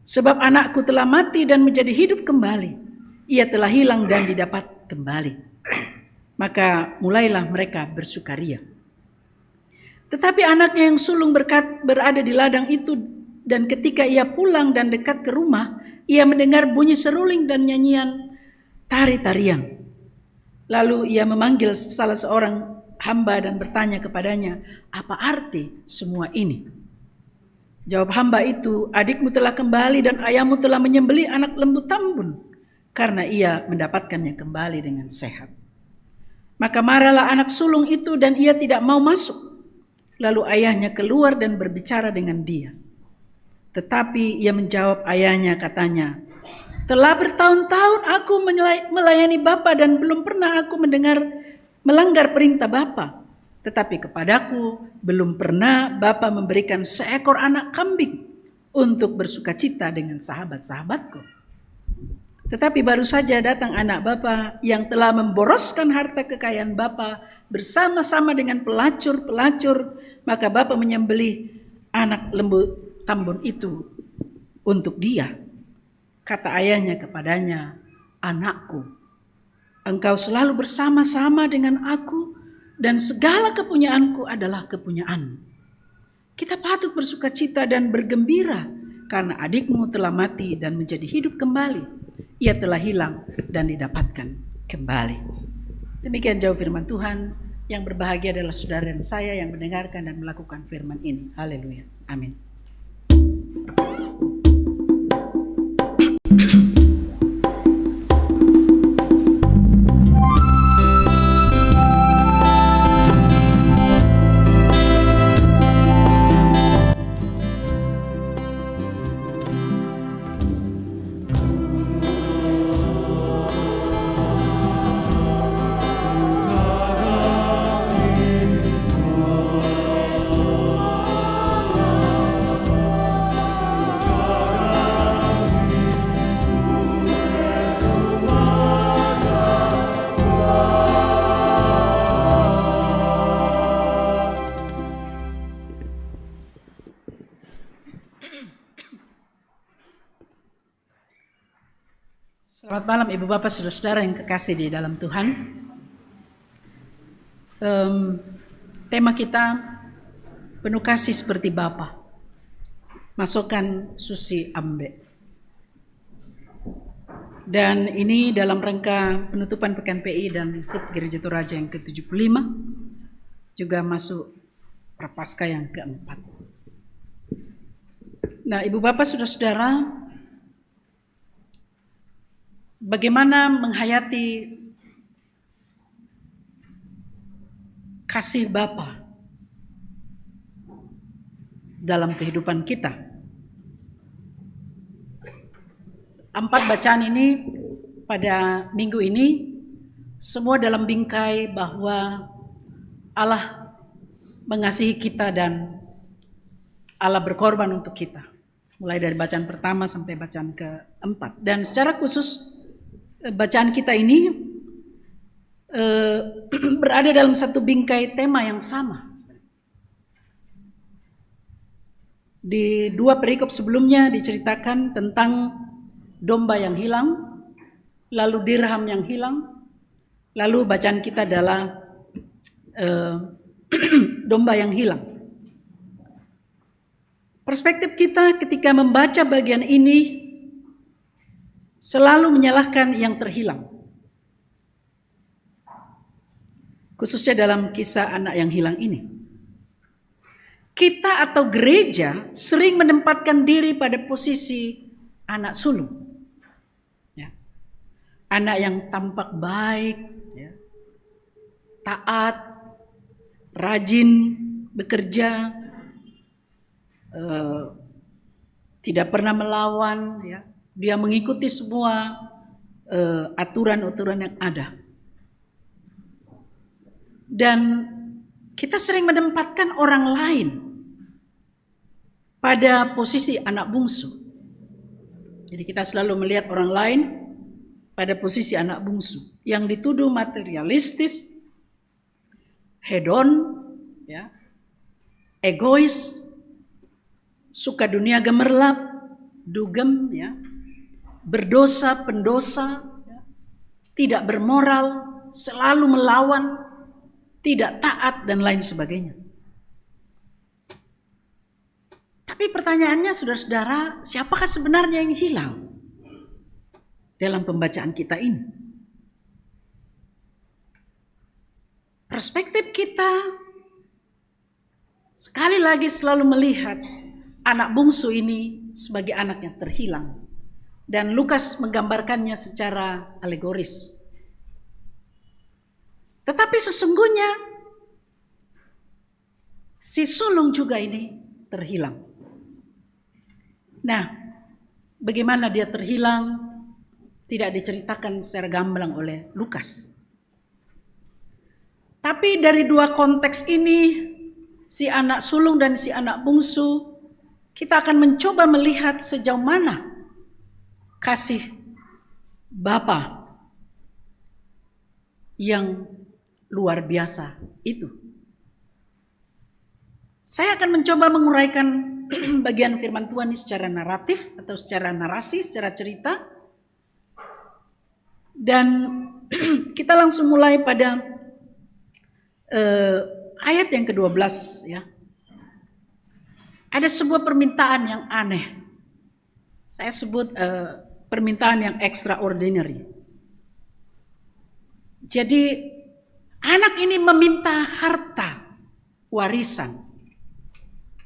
Sebab anakku telah mati dan menjadi hidup kembali. Ia telah hilang dan didapat kembali. Maka mulailah mereka bersukaria. Tetapi anaknya yang sulung berada di ladang itu, dan ketika ia pulang dan dekat ke rumah, ia mendengar bunyi seruling dan nyanyian tari-tarian. Lalu ia memanggil salah seorang hamba dan bertanya kepadanya, apa arti semua ini? Jawab hamba itu, adikmu telah kembali dan ayahmu telah menyembelih anak lembu tambun, karena ia mendapatkannya kembali dengan sehat. Maka marahlah anak sulung itu dan ia tidak mau masuk. Lalu ayahnya keluar dan berbicara dengan dia. Tetapi ia menjawab ayahnya, katanya, telah bertahun-tahun aku melayani Bapa dan belum pernah aku melanggar perintah Bapa. Tetapi kepadaku belum pernah Bapa memberikan seekor anak kambing untuk bersukacita dengan sahabat-sahabatku. Tetapi baru saja datang anak Bapa yang telah memboroskan harta kekayaan Bapa bersama-sama dengan pelacur-pelacur, maka Bapa menyembelih anak lembu tambun itu untuk dia. Kata ayahnya kepadanya, anakku, engkau selalu bersama-sama dengan aku dan segala kepunyaanku adalah kepunyaanmu. Kita patut bersukacita dan bergembira karena adikmu telah mati dan menjadi hidup kembali. Ia telah hilang dan didapatkan kembali. Demikian jauh firman Tuhan. Yang berbahagia adalah saudara dan saya yang mendengarkan dan melakukan firman ini. Haleluya. Amin. Selamat malam Ibu Bapak Saudara-saudara yang kekasih di dalam Tuhan. Tema kita penuh kasih seperti Bapa. Masukan Susi Ambe. Dan ini dalam rangka penutupan Pekan PI dan HUT Gereja Toraja yang ke-75, juga masuk Prapaskah yang ke-4. Nah, Ibu Bapak Saudara-saudara, bagaimana menghayati kasih Bapa dalam kehidupan kita? 4 bacaan ini pada minggu ini semua dalam bingkai bahwa Allah mengasihi kita dan Allah berkorban untuk kita. Mulai dari bacaan pertama sampai bacaan ke-4. Dan secara khusus bacaan kita ini berada dalam satu bingkai tema yang sama. Di 2 perikop sebelumnya diceritakan tentang domba yang hilang, lalu dirham yang hilang, lalu bacaan kita adalah domba yang hilang. Perspektif kita ketika membaca bagian ini selalu menyalahkan yang terhilang. Khususnya dalam kisah anak yang hilang ini. Kita atau gereja sering menempatkan diri pada posisi anak sulung. Ya. Anak yang tampak baik, ya. Taat, rajin, bekerja, tidak pernah melawan, ya. Dia mengikuti semua aturan-aturan yang ada. Dan kita sering menempatkan orang lain pada posisi anak bungsu. Jadi kita selalu melihat orang lain pada posisi anak bungsu yang dituduh materialistis, hedon, ya, egois, suka dunia gemerlap, dugem, ya, berdosa, pendosa, ya, tidak bermoral, selalu melawan, tidak taat, dan lain sebagainya. Tapi pertanyaannya, saudara-saudara, siapakah sebenarnya yang hilang dalam pembacaan kita ini? Perspektif kita sekali lagi selalu melihat anak bungsu ini sebagai anak yang terhilang. Dan Lukas menggambarkannya secara alegoris. Tetapi sesungguhnya si sulung juga ini terhilang. Nah, bagaimana dia terhilang tidak diceritakan secara gamblang oleh Lukas. Tapi dari dua konteks ini, si anak sulung dan si anak bungsu, kita akan mencoba melihat sejauh mana kasih Bapa yang luar biasa itu. Saya akan mencoba menguraikan bagian firman Tuhan ini secara naratif atau secara narasi, secara cerita. Dan kita langsung mulai pada ayat yang ke-12, ya. Ada sebuah permintaan yang aneh. Saya sebut permintaan yang extraordinary. Jadi anak ini meminta harta warisan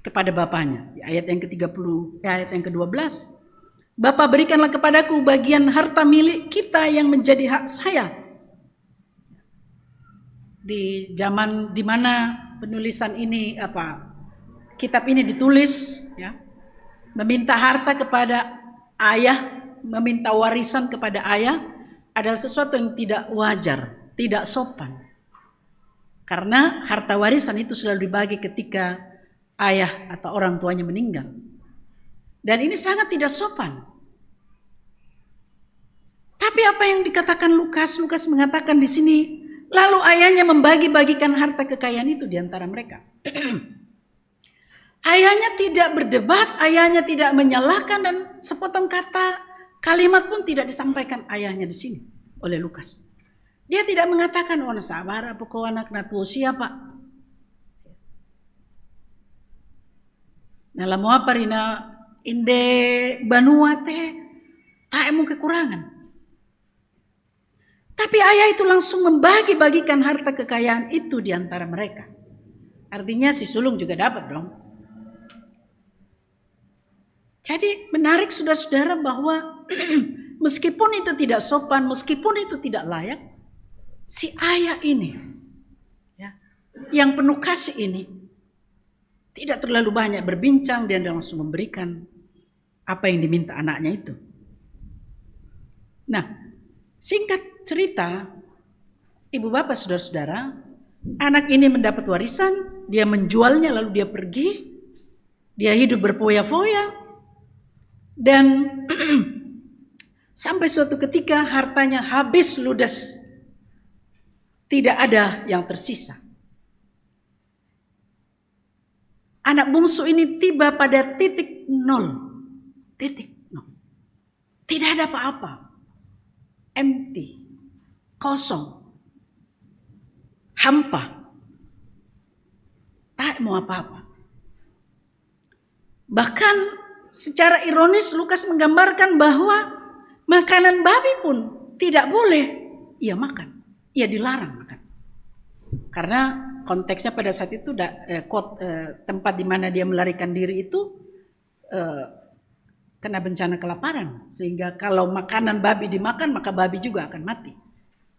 kepada bapaknya. Di ayat yang ke-30, ayat yang ke-12. Bapa, berikanlah kepadaku bagian harta milik kita yang menjadi hak saya. Di zaman di mana penulisan ini kitab ini ditulis, ya, meminta harta kepada ayah, meminta warisan kepada ayah adalah sesuatu yang tidak wajar, tidak sopan. Karena harta warisan itu selalu dibagi ketika ayah atau orang tuanya meninggal. Dan ini sangat tidak sopan. Tapi apa yang dikatakan Lukas? Lukas mengatakan di sini, lalu ayahnya membagi-bagikan harta kekayaan itu di antara mereka. Ayahnya tidak berdebat, ayahnya tidak menyalahkan, dan sepotong kata kalimat pun tidak disampaikan ayahnya di sini oleh Lukas. Dia tidak mengatakan, oh sabar apa kau anak natu siapa. Nah lamu apa rina inde banua teh tak emu kekurangan. Tapi ayah itu langsung membagi-bagikan harta kekayaan itu di antara mereka. Artinya si sulung juga dapat dong. Jadi menarik saudara-saudara bahwa meskipun itu tidak sopan, meskipun itu tidak layak, si ayah ini, ya, yang penuh kasih ini, tidak terlalu banyak berbincang, dia langsung memberikan apa yang diminta anaknya itu. Nah, singkat cerita, ibu bapak saudara-saudara, anak ini mendapat warisan, dia menjualnya lalu dia pergi, dia hidup berfoya-foya, dan sampai suatu ketika hartanya habis ludes, tidak ada yang tersisa. Anak bungsu ini tiba pada titik nol. Tidak ada apa-apa. Empty. Kosong. Hampa. Tak mau apa-apa. Bahkan secara ironis Lukas menggambarkan bahwa makanan babi pun tidak boleh ia makan. Ia dilarang makan. Karena konteksnya pada saat itu tempat di mana dia melarikan diri itu kena bencana kelaparan, sehingga kalau makanan babi dimakan maka babi juga akan mati.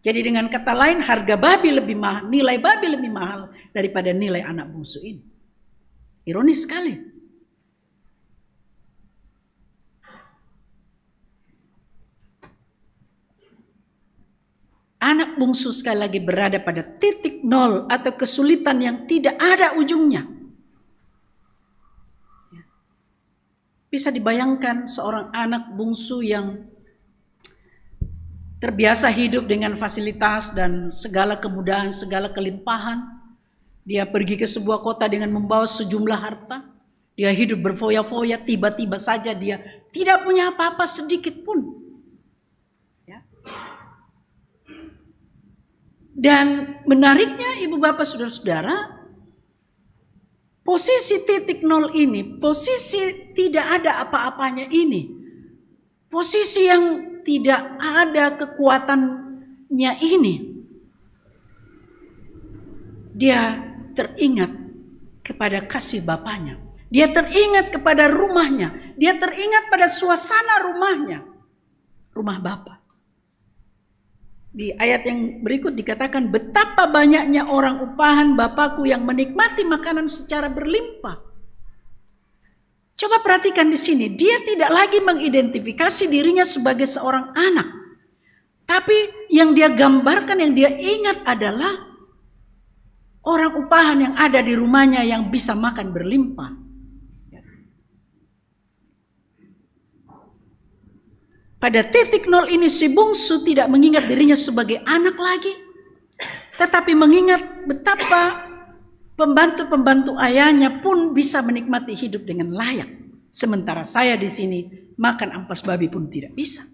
Jadi dengan kata lain harga babi lebih mahal, nilai babi lebih mahal daripada nilai anak bungsu ini. Ironis sekali. Anak bungsu sekali lagi berada pada titik nol atau kesulitan yang tidak ada ujungnya. Bisa dibayangkan seorang anak bungsu yang terbiasa hidup dengan fasilitas dan segala kemudahan, segala kelimpahan. Dia pergi ke sebuah kota dengan membawa sejumlah harta. Dia hidup berfoya-foya, tiba-tiba saja dia tidak punya apa-apa sedikit pun. Ya. Dan menariknya ibu bapak saudara-saudara, posisi titik nol ini, posisi tidak ada apa-apanya ini, posisi yang tidak ada kekuatannya ini, dia teringat kepada kasih bapaknya, dia teringat kepada rumahnya, dia teringat pada suasana rumahnya, rumah bapa. Di ayat yang berikut dikatakan, betapa banyaknya orang upahan Bapakku yang menikmati makanan secara berlimpah. Coba perhatikan di sini, dia tidak lagi mengidentifikasi dirinya sebagai seorang anak. Tapi yang dia gambarkan, yang dia ingat adalah orang upahan yang ada di rumahnya yang bisa makan berlimpah. Pada titik nol ini si bungsu tidak mengingat dirinya sebagai anak lagi, tetapi mengingat betapa pembantu-pembantu ayahnya pun bisa menikmati hidup dengan layak. Sementara saya di sini makan ampas babi pun tidak bisa.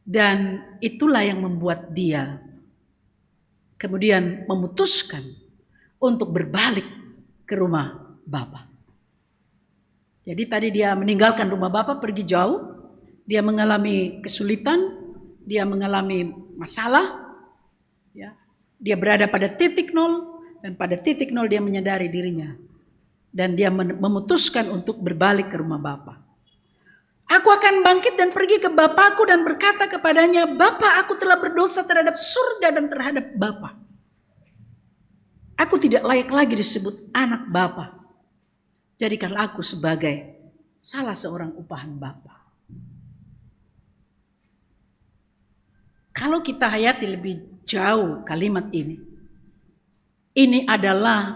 Dan itulah yang membuat dia kemudian memutuskan untuk berbalik ke rumah Bapa. Jadi tadi dia meninggalkan rumah Bapa, pergi jauh, dia mengalami kesulitan, dia mengalami masalah, ya. Dia berada pada titik nol, dan pada titik nol dia menyadari dirinya. Dan dia memutuskan untuk berbalik ke rumah Bapa. Aku akan bangkit dan pergi ke Bapakku dan berkata kepadanya, Bapa, aku telah berdosa terhadap surga dan terhadap Bapa. Aku tidak layak lagi disebut anak Bapa. Jadikanlah aku sebagai salah seorang upahan Bapa. Kalau kita hayati lebih jauh kalimat ini adalah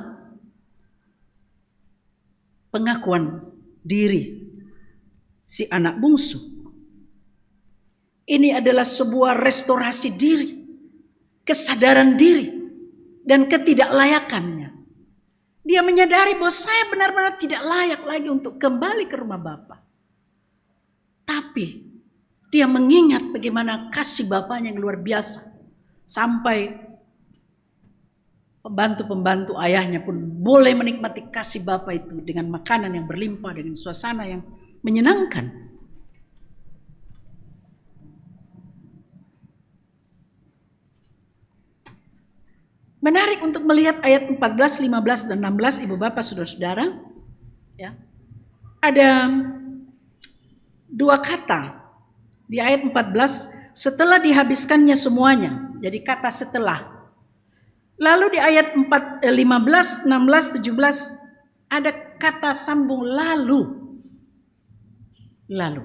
pengakuan diri si anak bungsu. Ini adalah sebuah restorasi diri, kesadaran diri, dan ketidaklayakannya. Dia menyadari bahwa saya benar-benar tidak layak lagi untuk kembali ke rumah Bapa. Tapi dia mengingat bagaimana kasih Bapaknya yang luar biasa. Sampai pembantu-pembantu ayahnya pun boleh menikmati kasih Bapa itu dengan makanan yang berlimpah, dengan suasana yang menyenangkan. Menarik untuk melihat ayat 14, 15, dan 16 ibu bapak saudara-saudara. Ya. Ada dua kata di ayat 14, setelah dihabiskannya semuanya. Jadi kata setelah. Lalu di ayat 15, 16, 17 ada kata sambung lalu. Lalu.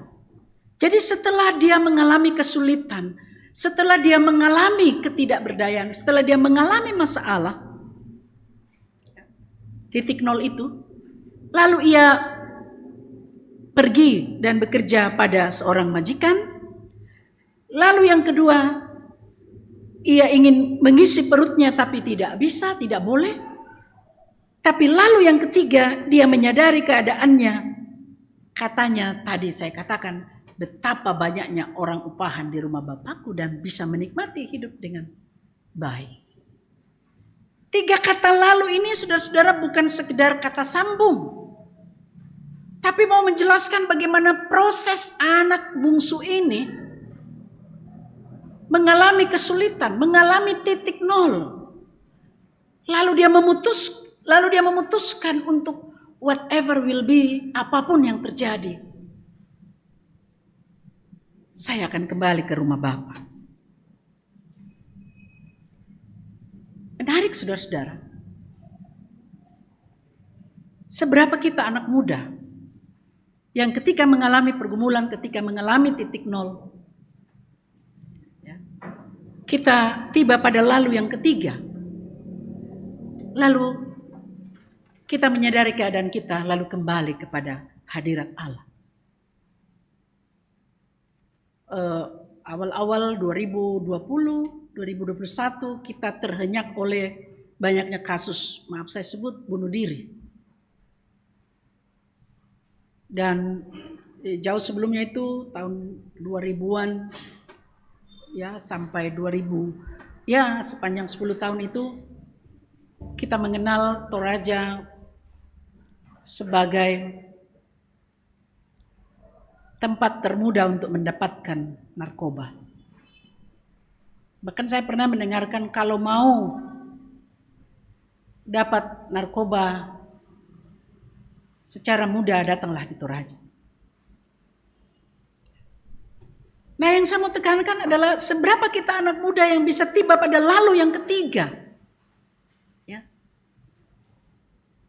Jadi setelah dia mengalami kesulitan, setelah dia mengalami ketidakberdayaan, setelah dia mengalami masalah, titik nol itu, lalu ia pergi dan bekerja pada seorang majikan. Lalu yang kedua, ia ingin mengisi perutnya tapi tidak bisa, tidak boleh. Tapi lalu yang ketiga, dia menyadari keadaannya. Katanya tadi saya katakan, betapa banyaknya orang upahan di rumah Bapakku dan bisa menikmati hidup dengan baik. Tiga kata lalu ini saudara-saudara bukan sekedar kata sambung. Tapi mau menjelaskan bagaimana proses anak bungsu ini mengalami kesulitan, mengalami titik nol. Lalu dia memutuskan untuk whatever will be, apapun yang terjadi, saya akan kembali ke rumah Bapa. Menarik saudara-saudara. Seberapa kita anak muda yang ketika mengalami pergumulan, ketika mengalami titik nol, ya, kita tiba pada lalu yang ketiga. Lalu kita menyadari keadaan kita lalu kembali kepada hadirat Allah. Awal-awal 2020, 2021 kita terhenyak oleh banyaknya kasus, maaf saya sebut, bunuh diri. Dan jauh sebelumnya itu tahun 2000-an ya sampai 2000, ya sepanjang 10 tahun itu kita mengenal Toraja sebagai tempat termudah untuk mendapatkan narkoba. Bahkan saya pernah mendengarkan kalau mau dapat narkoba secara mudah datanglah di Toraja. Nah, yang saya mau tekankan adalah seberapa kita anak muda yang bisa tiba pada lalu yang ketiga. Ya.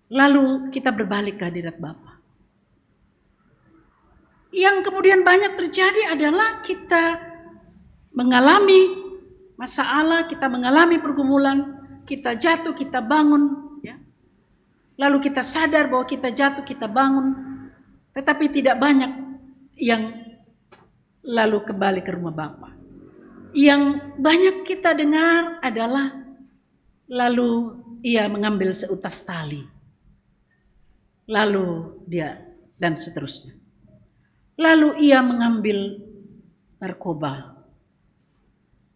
Lalu kita berbalik ke hadirat Bapa. Yang kemudian banyak terjadi adalah kita mengalami masalah, kita mengalami pergumulan, kita jatuh, kita bangun. Ya. Lalu kita sadar bahwa kita jatuh, kita bangun. Tetapi tidak banyak yang lalu kembali ke rumah Bapa. Yang banyak kita dengar adalah lalu ia mengambil seutas tali. Lalu dia dan seterusnya. Lalu ia mengambil narkoba.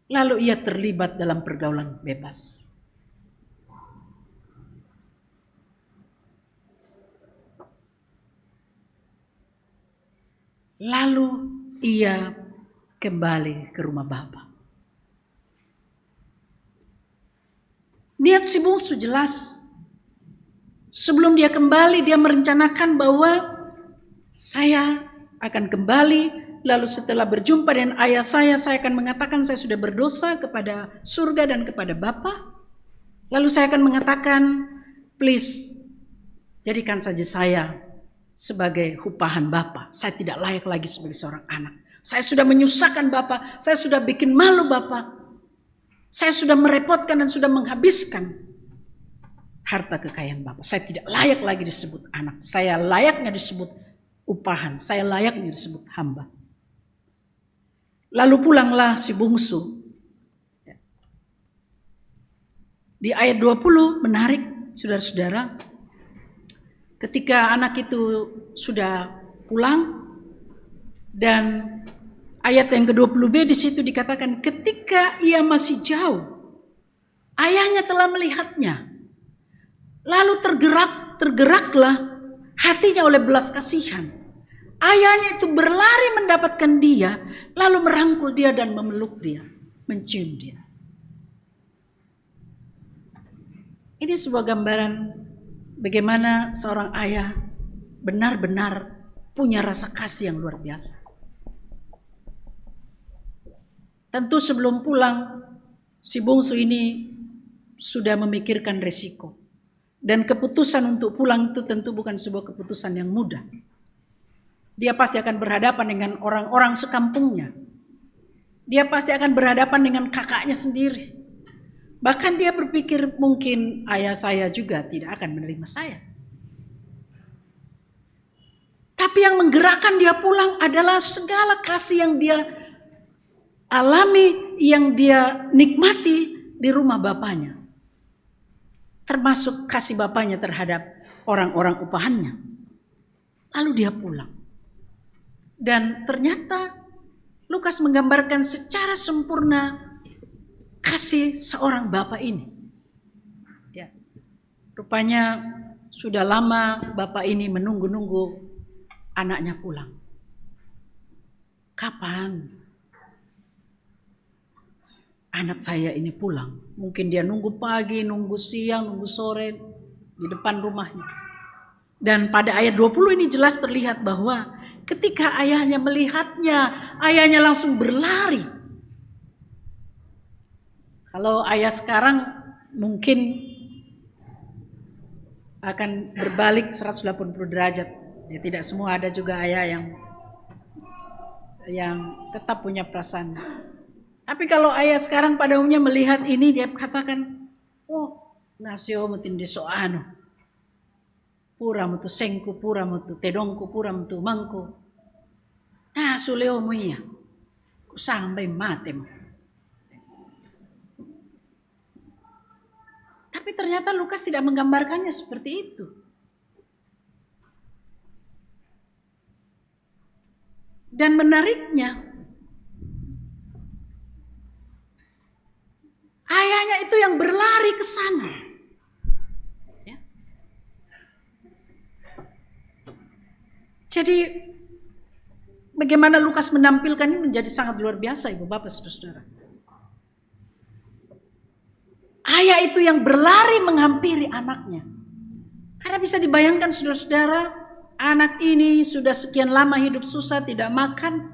Lalu ia terlibat dalam pergaulan bebas. Lalu ia kembali ke rumah Bapa. Niat si bungsu jelas. Sebelum dia kembali, dia merencanakan bahwa saya akan kembali, lalu setelah berjumpa dengan ayah saya akan mengatakan saya sudah berdosa kepada surga dan kepada Bapa. Lalu saya akan mengatakan, please, jadikan saja saya sebagai upahan Bapa. Saya tidak layak lagi sebagai seorang anak. Saya sudah menyusahkan Bapa, saya sudah bikin malu Bapa. Saya sudah merepotkan dan sudah menghabiskan harta kekayaan Bapa. Saya tidak layak lagi disebut anak. Saya layaknya disebut upahan, saya layaknya disebut hamba. Lalu pulanglah si bungsu. Di ayat 20 menarik saudara-saudara. Ketika anak itu sudah pulang dan ayat yang ke-20b di situ dikatakan ketika ia masih jauh, ayahnya telah melihatnya. Lalu tergeraklah hatinya oleh belas kasihan. Ayahnya itu berlari mendapatkan dia, lalu merangkul dia dan memeluk dia, mencium dia. Ini sebuah gambaran bagaimana seorang ayah benar-benar punya rasa kasih yang luar biasa. Tentu sebelum pulang, si bungsu ini sudah memikirkan resiko. Dan keputusan untuk pulang itu tentu bukan sebuah keputusan yang mudah. Dia pasti akan berhadapan dengan orang-orang sekampungnya. Dia pasti akan berhadapan dengan kakaknya sendiri. Bahkan dia berpikir mungkin ayah saya juga tidak akan menerima saya. Tapi yang menggerakkan dia pulang adalah segala kasih yang dia alami, yang dia nikmati di rumah bapaknya. Termasuk kasih bapaknya terhadap orang-orang upahannya. Lalu dia pulang. Dan ternyata Lukas menggambarkan secara sempurna kasih seorang bapak ini. Ya. Rupanya sudah lama bapak ini menunggu-nunggu anaknya pulang. Kapan anak saya ini pulang? Mungkin dia nunggu pagi, nunggu siang, nunggu sore di depan rumahnya. Dan pada ayat 20 ini jelas terlihat bahwa ketika ayahnya melihatnya, ayahnya langsung berlari. Kalau ayah sekarang mungkin akan berbalik 180 derajat. Ya, tidak semua, ada juga ayah yang tetap punya perasaan. Tapi kalau ayah sekarang pada umumnya melihat ini, dia katakan, oh, nasio mutin di soano. pura mutu sengku, pura mutu tedongku, pura mutu mangku. Nah, suleo mo iya, ku sampai mati mo. Tapi ternyata Lukas tidak menggambarkannya seperti itu. Dan menariknya, ayahnya itu yang berlari ke sana. Ya. Jadi bagaimana Lukas menampilkan ini menjadi sangat luar biasa, Ibu Bapak Saudara-saudara. Ayah itu yang berlari menghampiri anaknya. Karena bisa dibayangkan saudara-saudara, anak ini sudah sekian lama hidup susah, tidak makan.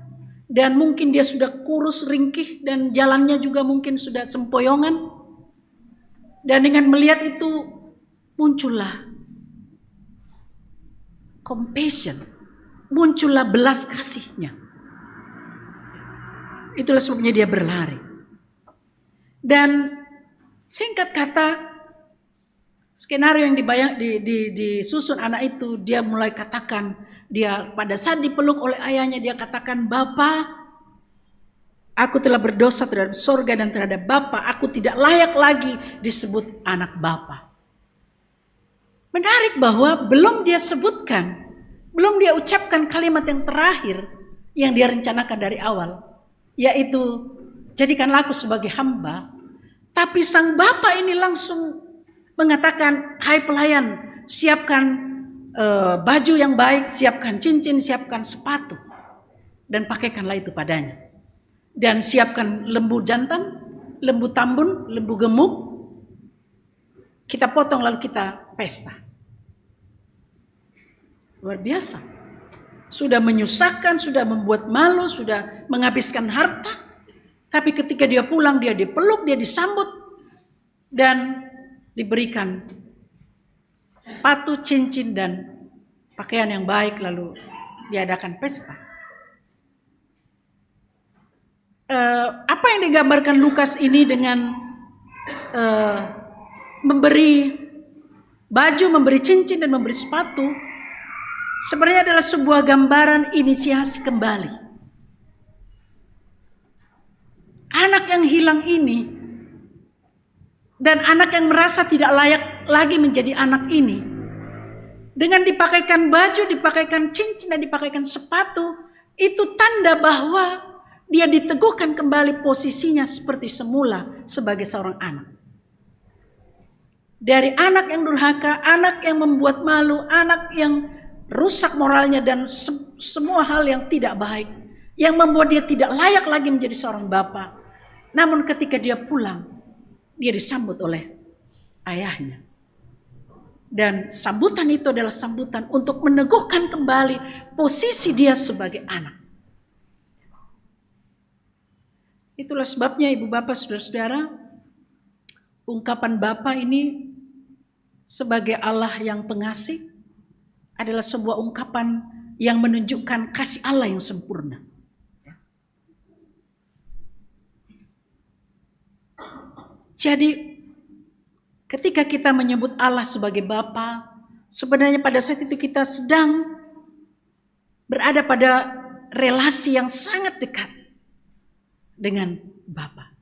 Dan mungkin dia sudah kurus, ringkih, dan jalannya juga mungkin sudah sempoyongan. Dan dengan melihat itu muncullah compassion, muncullah belas kasihnya. Itulah sebabnya dia berlari. Dan singkat kata, skenario yang disusun anak itu, dia mulai katakan, dia pada saat dipeluk oleh ayahnya, dia katakan, "Bapa, aku telah berdosa terhadap sorga dan terhadap Bapa. Aku tidak layak lagi disebut anak Bapa." Menarik bahwa belum dia sebutkan, belum dia ucapkan kalimat yang terakhir yang dia rencanakan dari awal, yaitu jadikanlah aku sebagai hamba. Tapi sang Bapa ini langsung mengatakan, "Hai pelayan, siapkan baju yang baik, siapkan cincin, siapkan sepatu, dan pakaikanlah itu padanya. Dan siapkan lembu jantan, lembu tambun, lembu gemuk, kita potong lalu kita pesta." Luar biasa. Sudah menyusahkan, sudah membuat malu, sudah menghabiskan harta. Tapi ketika dia pulang, dia dipeluk, dia disambut, dan diberikan sepatu, cincin, dan pakaian yang baik, lalu diadakan pesta. Apa yang digambarkan Lukas ini dengan memberi baju, memberi cincin, dan memberi sepatu, sebenarnya adalah sebuah gambaran inisiasi kembali. Anak yang hilang ini, dan anak yang merasa tidak layak lagi menjadi anak ini, dengan dipakaikan baju, dipakaikan cincin, dan dipakaikan sepatu, itu tanda bahwa dia diteguhkan kembali posisinya seperti semula sebagai seorang anak. Dari anak yang durhaka, anak yang membuat malu, anak yang rusak moralnya, dan semua hal yang tidak baik, yang membuat dia tidak layak lagi menjadi seorang bapa. Namun ketika dia pulang, dia disambut oleh ayahnya. Dan sambutan itu adalah sambutan untuk meneguhkan kembali posisi dia sebagai anak. Itulah sebabnya Ibu Bapak Saudara-saudara, ungkapan Bapa ini sebagai Allah yang pengasih adalah sebuah ungkapan yang menunjukkan kasih Allah yang sempurna. Jadi ketika kita menyebut Allah sebagai Bapa, sebenarnya pada saat itu kita sedang berada pada relasi yang sangat dekat dengan Bapa.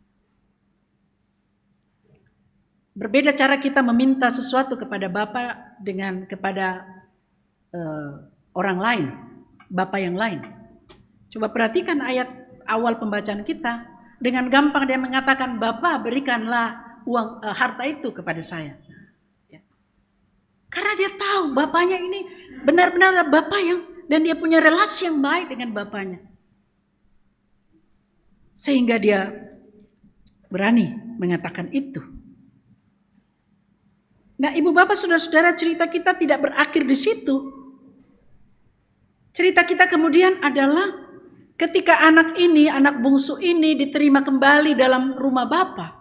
Berbeda cara kita meminta sesuatu kepada Bapa dengan kepada orang lain, Bapa yang lain. Coba perhatikan ayat awal pembacaan kita. Dengan gampang dia mengatakan, "Bapa, berikanlah uang harta itu kepada saya." Ya. Karena dia tahu bapaknya ini benar-benar bapak yang, dan dia punya relasi yang baik dengan bapaknya. Sehingga dia berani mengatakan itu. Nah, Ibu Bapak Saudara-saudara, cerita kita tidak berakhir di situ. Cerita kita kemudian adalah ketika anak ini, anak bungsu ini diterima kembali dalam rumah Bapa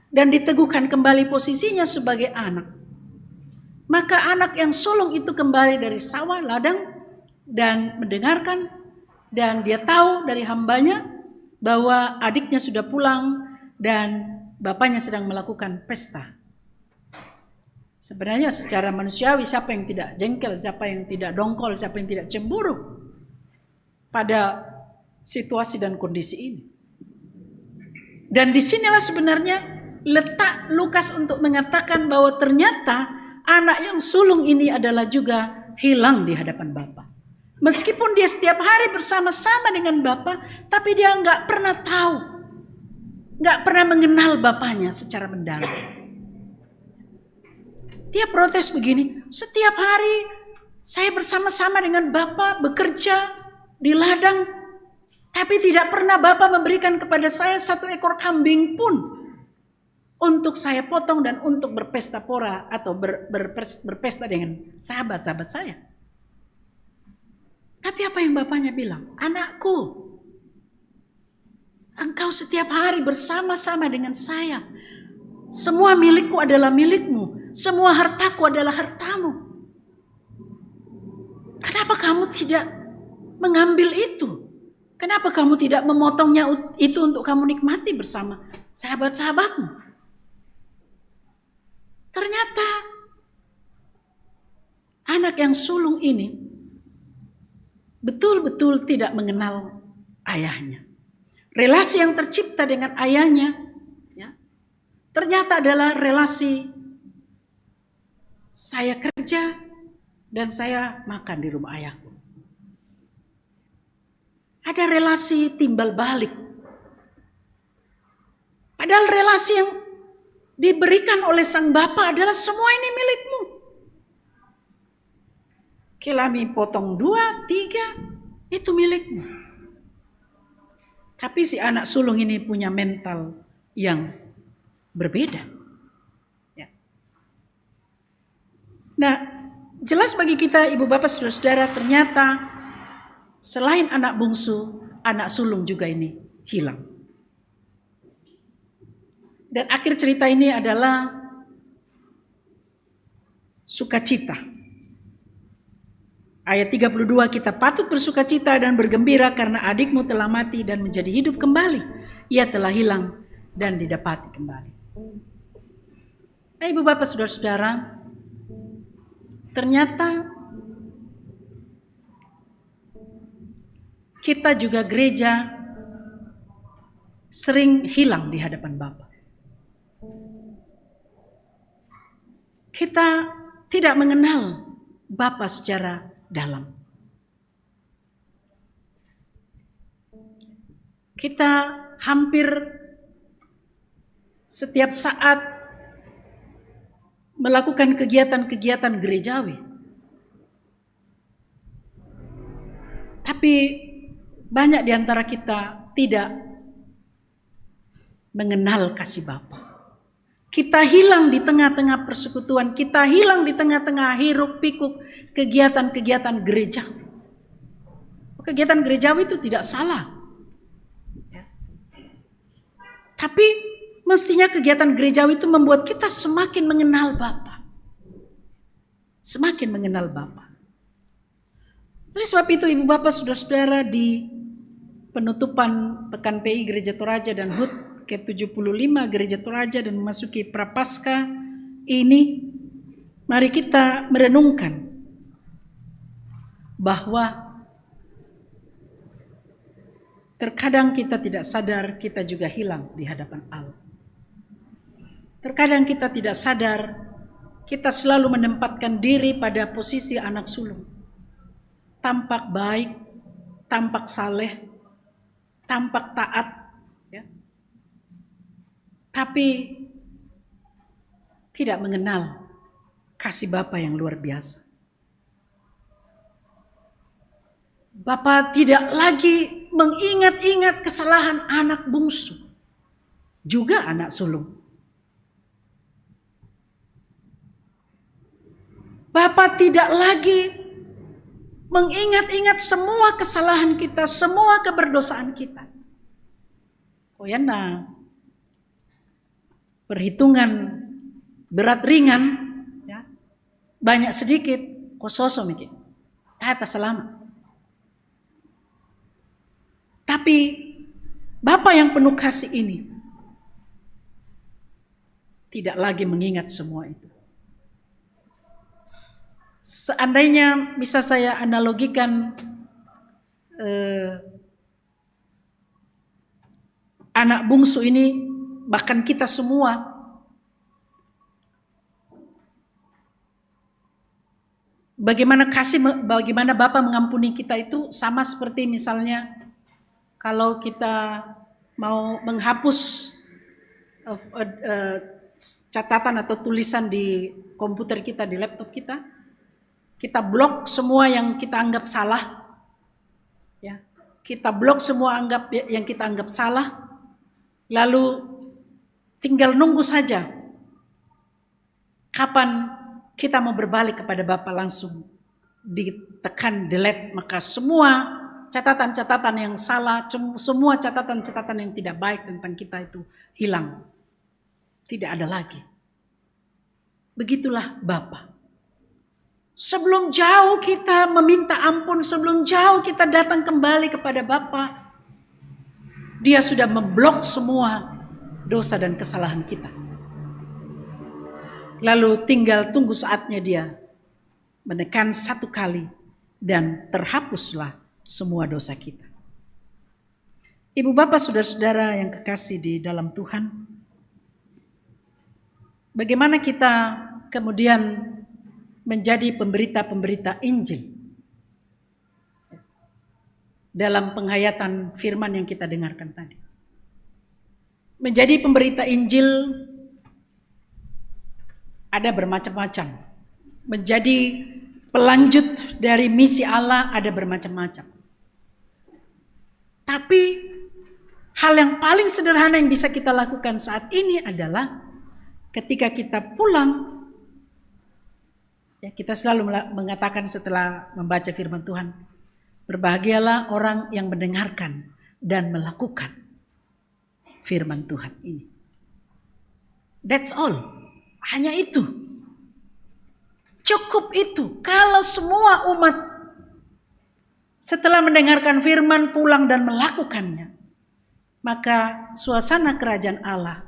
dan diteguhkan kembali posisinya sebagai anak. Maka anak yang sulung itu kembali dari sawah ladang dan mendengarkan, dan dia tahu dari hambanya bahwa adiknya sudah pulang dan bapaknya sedang melakukan pesta. Sebenarnya secara manusiawi siapa yang tidak jengkel, siapa yang tidak dongkol, siapa yang tidak cemburu pada situasi dan kondisi ini. Dan disinilah sebenarnya letak Lukas untuk mengatakan bahwa ternyata anak yang sulung ini adalah juga hilang di hadapan Bapa. Meskipun dia setiap hari bersama-sama dengan Bapa, tapi dia nggak pernah tahu, nggak pernah mengenal Bapanya secara mendalam. Dia protes begini, setiap hari saya bersama-sama dengan Bapa bekerja di ladang, tapi tidak pernah Bapa memberikan kepada saya 1 ekor kambing pun untuk saya potong dan untuk berpesta pora atau berpesta dengan sahabat-sahabat saya. Tapi apa yang Bapanya bilang? Anakku, engkau setiap hari bersama-sama dengan saya. Semua milikku adalah milikmu. Semua hartaku adalah hartamu. Kenapa kamu tidak mengambil itu? Kenapa kamu tidak memotongnya itu untuk kamu nikmati bersama sahabat-sahabatmu? Ternyata anak yang sulung ini betul-betul tidak mengenal ayahnya. Relasi yang tercipta dengan ayahnya ya, ternyata adalah relasi saya kerja dan saya makan di rumah ayahku. Ada relasi timbal balik. Padahal relasi yang diberikan oleh sang Bapa adalah semua ini milikmu. Kilami potong 2, 3, itu milikmu. Tapi si anak sulung ini punya mental yang berbeda. Ya. Nah, jelas bagi kita ibu bapak saudara-saudara, ternyata selain anak bungsu, anak sulung juga ini hilang. Dan akhir cerita ini adalah sukacita. Ayat 32, kita patut bersukacita dan bergembira karena adikmu telah mati dan menjadi hidup kembali. Ia telah hilang dan didapati kembali. Nah, ibu bapak saudara-saudara, ternyata kita juga gereja sering hilang di hadapan Bapa. Kita tidak mengenal Bapa secara dalam. Kita hampir setiap saat melakukan kegiatan-kegiatan gerejawi. Tapi banyak di antara kita tidak mengenal kasih Bapa. Kita hilang di tengah-tengah persekutuan, kita hilang di tengah-tengah hiruk pikuk kegiatan-kegiatan gereja. Kegiatan gerejawi itu tidak salah. Tapi mestinya kegiatan gerejawi itu membuat kita semakin mengenal Bapa. Semakin mengenal Bapa. Oleh sebab itu ibu bapak saudara-saudara, di penutupan Pekan PI Gereja Toraja dan HUT ke-75 Gereja Toraja dan memasuki Prapaskah ini, mari kita merenungkan bahwa terkadang kita tidak sadar kita juga hilang di hadapan Allah. Terkadang kita tidak sadar kita selalu menempatkan diri pada posisi anak sulung. Tampak baik, tampak saleh, tampak taat, ya. Tapi tidak mengenal kasih Bapa yang luar biasa. Bapa tidak lagi mengingat-ingat kesalahan anak bungsu, juga anak sulung. Bapa tidak lagi mengingat-ingat semua kesalahan kita, semua keberdosaan kita. Koyana perhitungan berat ringan, ya, banyak sedikit, kososo mikir, kata selamat. Tapi Bapa yang penuh kasih ini tidak lagi mengingat semua itu. Seandainya bisa saya analogikan anak bungsu ini, bahkan kita semua, bagaimana Bapa mengampuni kita itu sama seperti misalnya kalau kita mau menghapus catatan atau tulisan di komputer kita, di laptop kita, kita blok semua yang kita anggap salah, ya, kita blok semua yang kita anggap salah, lalu tinggal nunggu saja kapan kita mau berbalik kepada Bapa, langsung ditekan delete, maka semua catatan-catatan yang salah, semua catatan-catatan yang tidak baik tentang kita itu hilang. Tidak ada lagi. Begitulah Bapa. Sebelum jauh kita meminta ampun, sebelum jauh kita datang kembali kepada Bapa, Dia sudah memblok semua dosa dan kesalahan kita. Lalu tinggal tunggu saatnya Dia menekan satu kali dan terhapuslah semua dosa kita. Ibu bapak saudara-saudara yang kekasih di dalam Tuhan, bagaimana kita kemudian menjadi pemberita-pemberita Injil dalam penghayatan firman yang kita dengarkan tadi. Menjadi pemberita Injil ada bermacam-macam. Menjadi pelanjut dari misi Allah ada bermacam-macam. Tapi hal yang paling sederhana yang bisa kita lakukan saat ini adalah ketika kita pulang, ya, kita selalu mengatakan setelah membaca firman Tuhan, berbahagialah orang yang mendengarkan dan melakukan firman Tuhan ini. That's all. Hanya itu. Cukup itu. Kalau semua umat setelah mendengarkan firman pulang dan melakukannya, maka suasana kerajaan Allah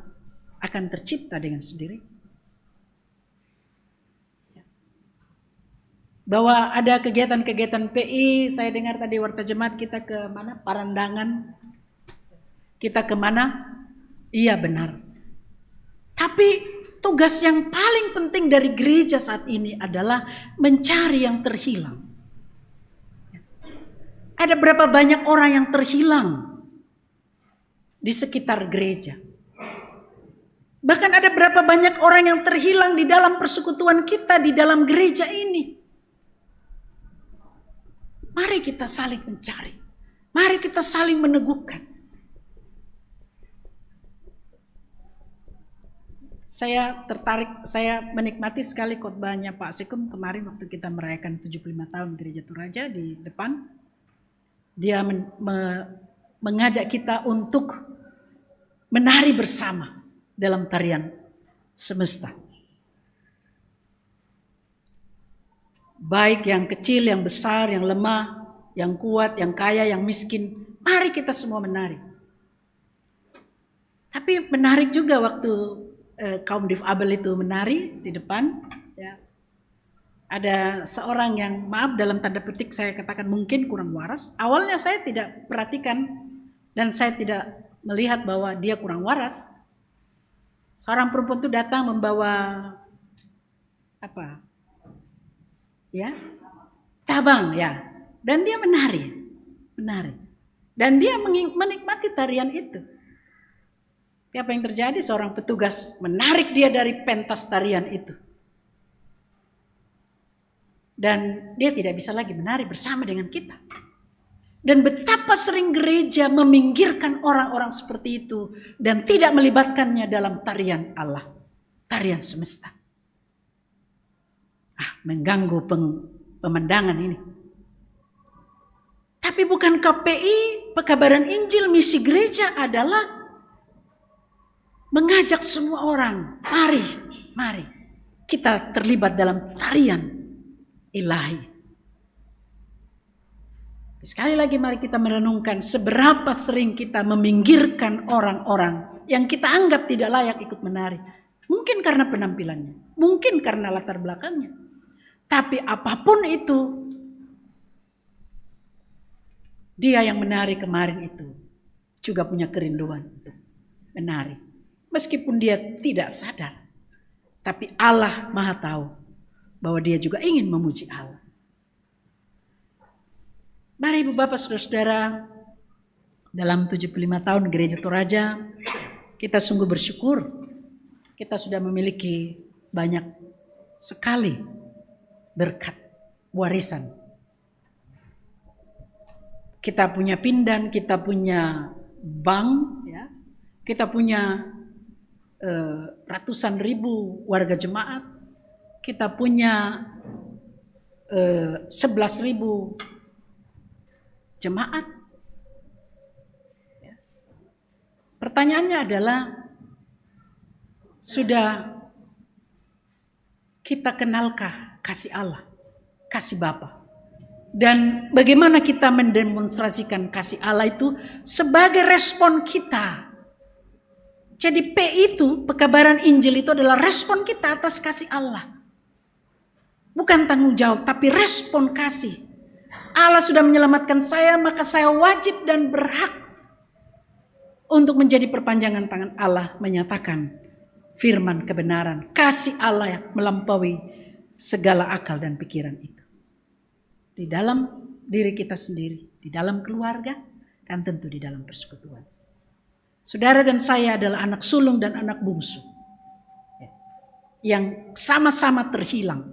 akan tercipta dengan sendiri. Bahwa ada kegiatan-kegiatan PI, saya dengar tadi warta jemaat kita ke mana? Parandangan. Kita ke mana? Iya benar. Tapi tugas yang paling penting dari gereja saat ini adalah mencari yang terhilang. Ada berapa banyak orang yang terhilang di sekitar gereja? Bahkan ada berapa banyak orang yang terhilang di dalam persekutuan kita di dalam gereja ini? Mari kita saling mencari. Mari kita saling meneguhkan. Saya tertarik, saya menikmati sekali khotbahnya Pak Sekum kemarin waktu kita merayakan 75 tahun Gereja Toraja di depan. Dia mengajak kita untuk menari bersama dalam tarian semesta. Baik yang kecil, yang besar, yang lemah, yang kuat, yang kaya, yang miskin. Mari kita semua menari. Tapi menarik juga waktu kaum difabel itu menari di depan. Ya. Ada seorang yang, maaf dalam tanda petik saya katakan mungkin kurang waras. Awalnya saya tidak perhatikan dan saya tidak melihat bahwa dia kurang waras. Seorang perempuan itu datang membawa apa? Ya, tabang ya. Dan dia menari. Dan dia menikmati tarian itu. Tapi apa yang terjadi? Seorang petugas menarik dia dari pentas tarian itu. Dan dia tidak bisa lagi menari bersama dengan kita. Dan betapa sering gereja meminggirkan orang-orang seperti itu dan tidak melibatkannya dalam tarian Allah, tarian semesta. Mengganggu pemandangan ini. Tapi bukan KPI, pekabaran Injil, misi gereja adalah mengajak semua orang, mari kita terlibat dalam tarian ilahi. Sekali lagi mari kita merenungkan seberapa sering kita meminggirkan orang-orang yang kita anggap tidak layak ikut menari. Mungkin karena penampilannya, mungkin karena latar belakangnya. Tapi apapun itu, dia yang menari kemarin itu juga punya kerinduan untuk menari. Meskipun dia tidak sadar, tapi Allah Maha tahu bahwa dia juga ingin memuji Allah. Mari Ibu Bapak Saudara-saudara, dalam 75 tahun Gereja Toraja, kita sungguh bersyukur. Kita sudah memiliki banyak sekali berkat warisan. Kita punya pindan, kita punya bank, ya. Kita punya ratusan ribu warga jemaat. Kita punya 11.000 jemaat. Ya. Pertanyaannya adalah, sudah kita kenalkah kasih Allah, kasih Bapa? Dan bagaimana kita mendemonstrasikan kasih Allah itu sebagai respon kita? Jadi P itu, pekabaran Injil itu adalah respon kita atas kasih Allah. Bukan tanggung jawab, tapi respon kasih. Allah sudah menyelamatkan saya, maka saya wajib dan berhak untuk menjadi perpanjangan tangan Allah, menyatakan firman kebenaran, kasih Allah yang melampaui segala akal dan pikiran itu. Di dalam diri kita sendiri, di dalam keluarga, dan tentu di dalam persekutuan. Saudara dan saya adalah anak sulung dan anak bungsu yang sama-sama terhilang,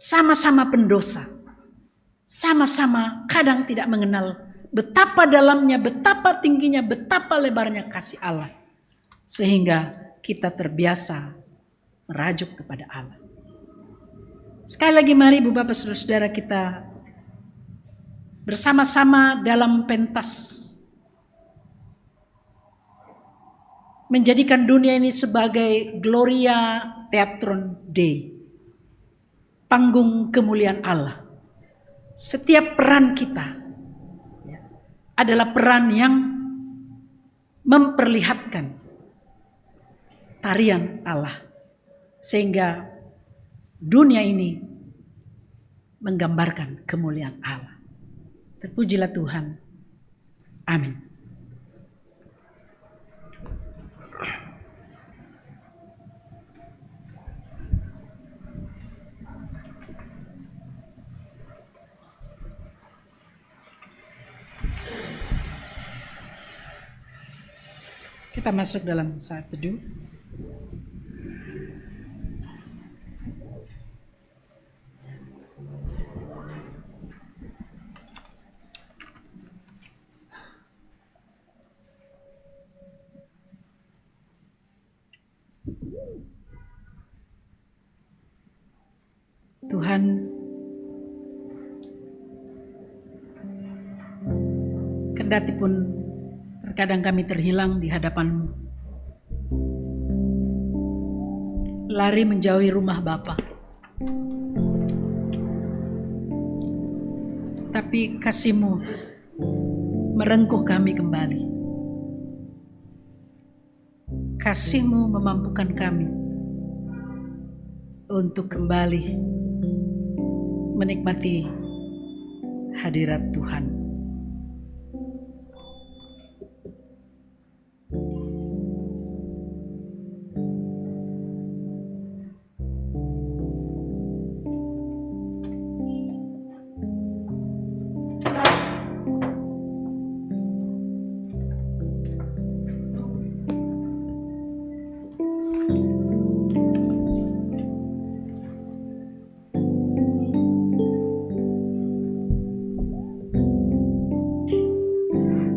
sama-sama pendosa, sama-sama kadang tidak mengenal betapa dalamnya, betapa tingginya, betapa lebarnya kasih Allah, sehingga kita terbiasa merajuk kepada Allah. Sekali lagi mari Ibu Bapak Saudara-saudara kita bersama-sama dalam pentas menjadikan dunia ini sebagai Gloria Theatron Dei, panggung kemuliaan Allah. Setiap peran kita adalah peran yang memperlihatkan tarian Allah, sehingga dunia ini menggambarkan kemuliaan Allah. Terpujilah Tuhan. Amin. Kita masuk dalam saat teduh. Tuhan, kendati pun terkadang kami terhilang di hadapan-Mu, lari menjauhi rumah Bapa, tapi kasih-Mu merengkuh kami kembali. Kasih-Mu memampukan kami untuk kembali menikmati hadirat Tuhan.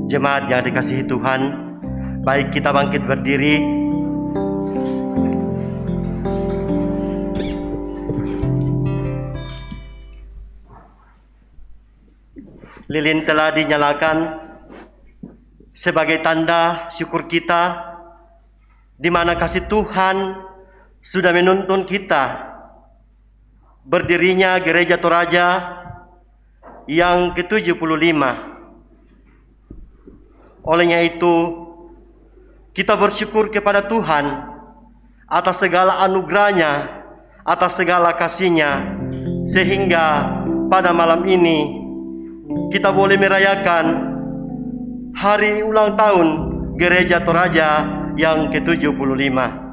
Jemaat yang dikasihi Tuhan, baik kita bangkit berdiri. Lilin telah dinyalakan sebagai tanda syukur kita, di mana kasih Tuhan sudah menuntun kita berdirinya Gereja Toraja yang ke-75. Olehnya itu, kita bersyukur kepada Tuhan atas segala anugerahnya, atas segala kasih-Nya, sehingga pada malam ini kita boleh merayakan hari ulang tahun Gereja Toraja yang ke-75.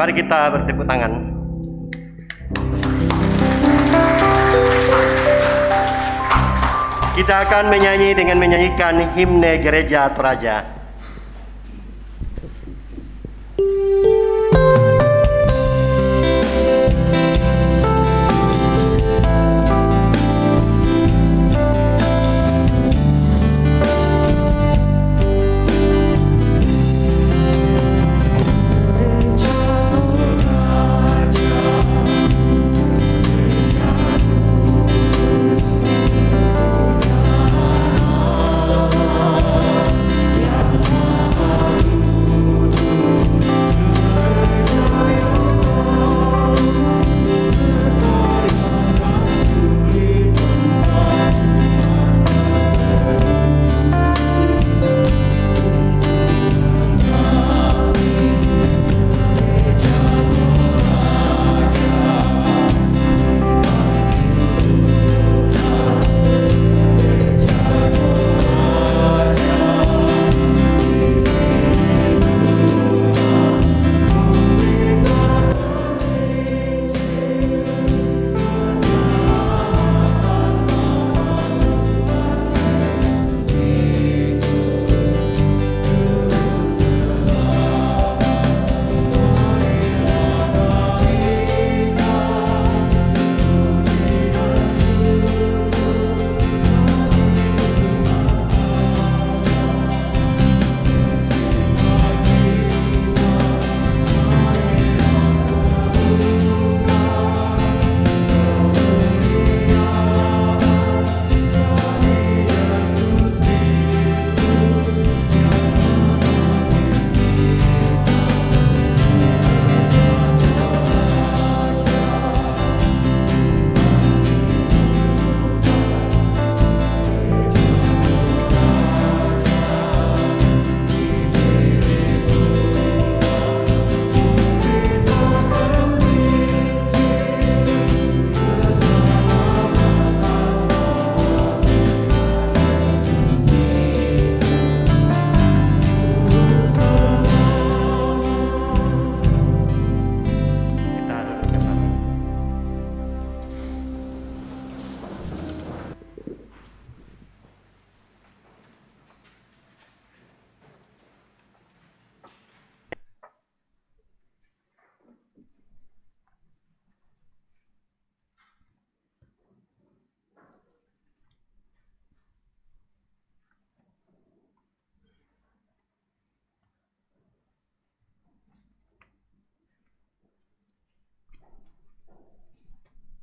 Mari kita bertepuk tangan. Kita akan menyanyi dengan menyanyikan himne Gereja Toraja.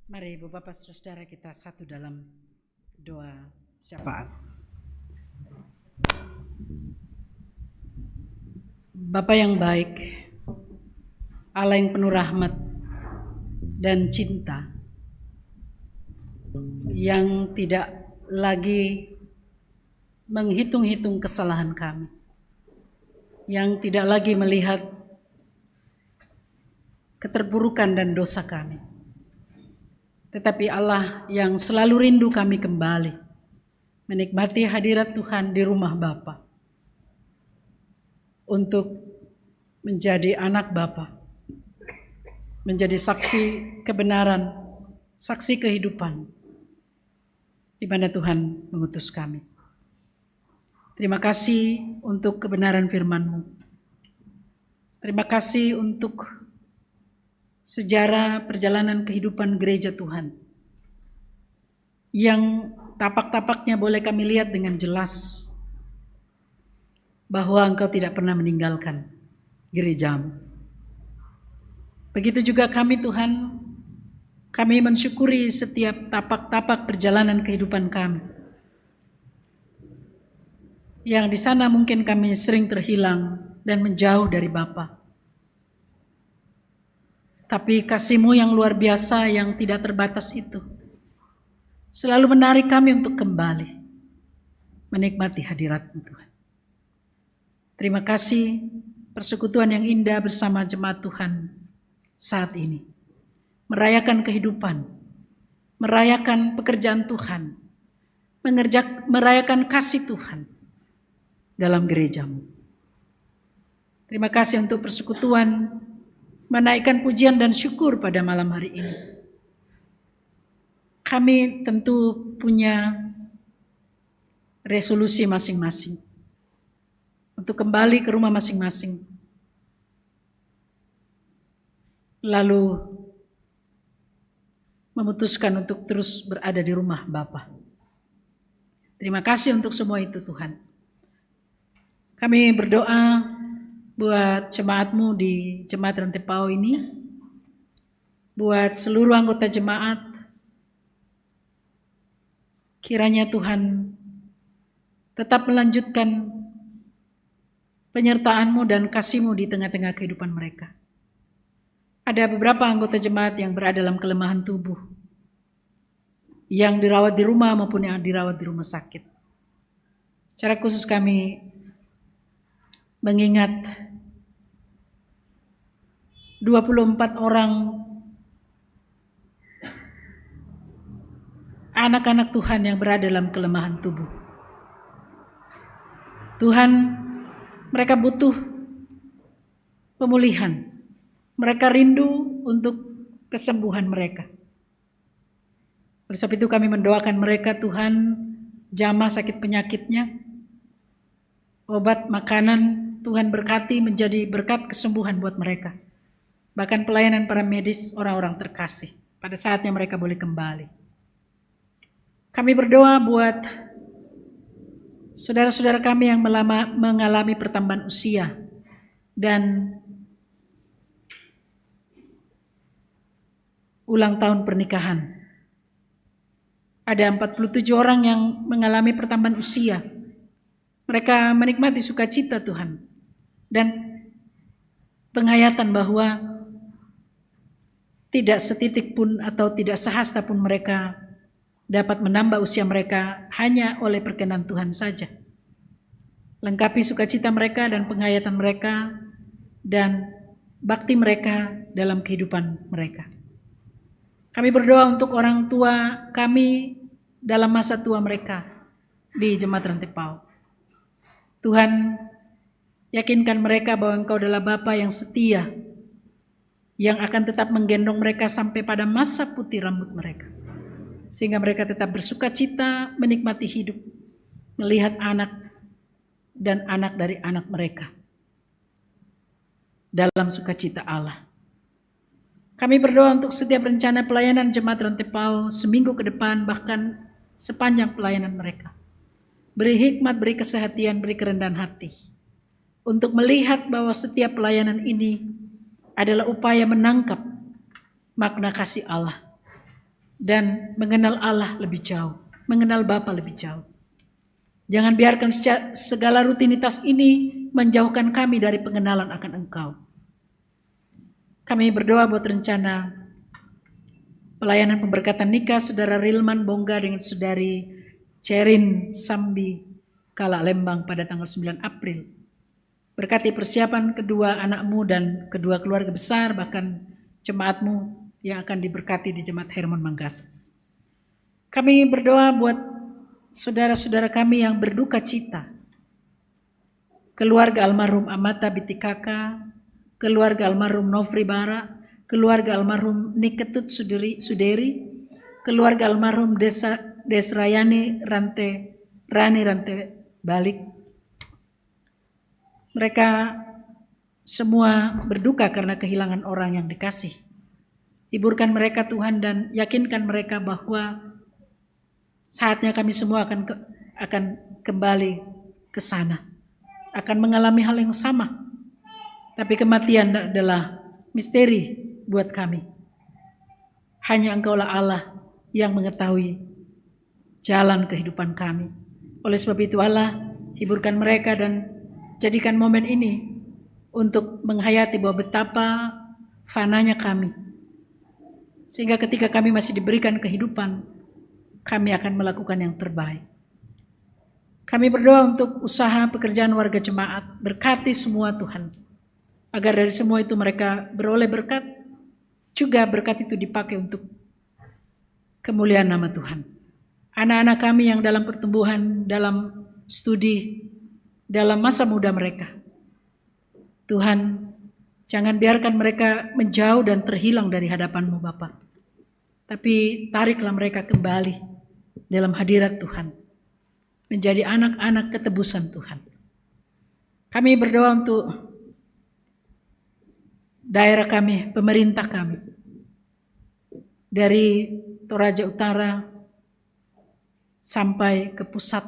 Mari Ibu Bapak Saudara kita satu dalam doa syafaat. Bapa yang baik, Allah yang penuh rahmat dan cinta, yang tidak lagi menghitung-hitung kesalahan kami, yang tidak lagi melihat keterburukan dan dosa kami, tetapi Allah yang selalu rindu kami kembali menikmati hadirat Tuhan di rumah Bapa, untuk menjadi anak Bapa, menjadi saksi kebenaran, saksi kehidupan, di mana Tuhan mengutus kami. Terima kasih untuk kebenaran firman-Mu. Terima kasih untuk sejarah perjalanan kehidupan gereja Tuhan, yang tapak-tapaknya boleh kami lihat dengan jelas bahwa Engkau tidak pernah meninggalkan gereja-Mu. Begitu juga kami Tuhan, kami mensyukuri setiap tapak-tapak perjalanan kehidupan kami, yang di sana mungkin kami sering terhilang dan menjauh dari Bapa. Tapi kasih-Mu yang luar biasa, yang tidak terbatas itu selalu menarik kami untuk kembali menikmati hadirat-Mu, Tuhan. Terima kasih persekutuan yang indah bersama jemaat Tuhan saat ini. Merayakan kehidupan, merayakan pekerjaan Tuhan, merayakan kasih Tuhan dalam gereja-Mu. Terima kasih untuk persekutuan menaikkan pujian dan syukur pada malam hari ini. Kami tentu punya resolusi masing-masing untuk kembali ke rumah masing-masing. Lalu memutuskan untuk terus berada di rumah Bapa. Terima kasih untuk semua itu, Tuhan. Kami berdoa buat jemaat-Mu di Jemaat Rantepao ini, buat seluruh anggota jemaat. Kiranya Tuhan tetap melanjutkan penyertaan-Mu dan kasih-Mu di tengah-tengah kehidupan mereka. Ada beberapa anggota jemaat yang berada dalam kelemahan tubuh, yang dirawat di rumah maupun yang dirawat di rumah sakit. Secara khusus kami mengingat 24 orang anak-anak Tuhan yang berada dalam kelemahan tubuh. Tuhan, mereka butuh pemulihan. Mereka rindu untuk kesembuhan mereka. Oleh sebab itu kami mendoakan mereka, Tuhan, jamah sakit penyakitnya, obat, makanan, Tuhan berkati menjadi berkat kesembuhan buat mereka. Bahkan pelayanan para medis, orang-orang terkasih, pada saatnya mereka boleh kembali. Kami berdoa buat saudara-saudara kami yang mengalami pertambahan usia dan ulang tahun pernikahan. Ada 47 orang yang mengalami pertambahan usia. Mereka menikmati sukacita Tuhan dan penghayatan bahwa tidak setitik pun atau tidak sehasta pun mereka dapat menambah usia mereka hanya oleh perkenan Tuhan saja. Lengkapi sukacita mereka dan penghayatan mereka dan bakti mereka dalam kehidupan mereka. Kami berdoa untuk orang tua kami dalam masa tua mereka di Jemaat Rantepao. Tuhan, yakinkan mereka bahwa Engkau adalah Bapa yang setia, yang akan tetap menggendong mereka sampai pada masa putih rambut mereka. Sehingga mereka tetap bersuka cita menikmati hidup, melihat anak dan anak dari anak mereka dalam sukacita Allah. Kami berdoa untuk setiap rencana pelayanan Jemaat Rantepao seminggu ke depan, bahkan sepanjang pelayanan mereka. Beri hikmat, beri kesehatan, beri kerendahan hati untuk melihat bahwa setiap pelayanan ini adalah upaya menangkap makna kasih Allah dan mengenal Allah lebih jauh, mengenal Bapa lebih jauh. Jangan biarkan segala rutinitas ini menjauhkan kami dari pengenalan akan Engkau. Kami berdoa buat rencana pelayanan pemberkatan nikah Saudara Rilman Bongga dengan Saudari Cerin Sambi Kala Lembang pada tanggal 9 April. Berkati persiapan kedua anakmu dan kedua keluarga besar, bahkan jemaatmu yang akan diberkati di Jemaat Hermon Manggasa. Kami berdoa buat saudara-saudara kami yang berduka cita. Keluarga almarhum Amata Bitikaka, keluarga almarhum Nofri Bara, keluarga almarhum Niketut Suderi, keluarga almarhum Desrayani Rante Balik. Mereka semua berduka karena kehilangan orang yang dikasih. Hiburkan mereka Tuhan dan yakinkan mereka bahwa saatnya kami semua akan kembali ke sana, akan mengalami hal yang sama. Tapi kematian adalah misteri buat kami. Hanya Engkaulah Allah yang mengetahui jalan kehidupan kami. Oleh sebab itu Allah, hiburkan mereka dan jadikan momen ini untuk menghayati bahwa betapa fananya kami. Sehingga ketika kami masih diberikan kehidupan, kami akan melakukan yang terbaik. Kami berdoa untuk usaha pekerjaan warga jemaat, berkati semua Tuhan. Agar dari semua itu mereka beroleh berkat, juga berkat itu dipakai untuk kemuliaan nama Tuhan. Anak-anak kami yang dalam pertumbuhan, dalam studi, dalam masa muda mereka. Tuhan, jangan biarkan mereka menjauh dan terhilang dari hadapan-Mu Bapa. Tapi tariklah mereka kembali dalam hadirat Tuhan. Menjadi anak-anak ketebusan Tuhan. Kami berdoa untuk daerah kami, pemerintah kami. Dari Toraja Utara sampai ke pusat.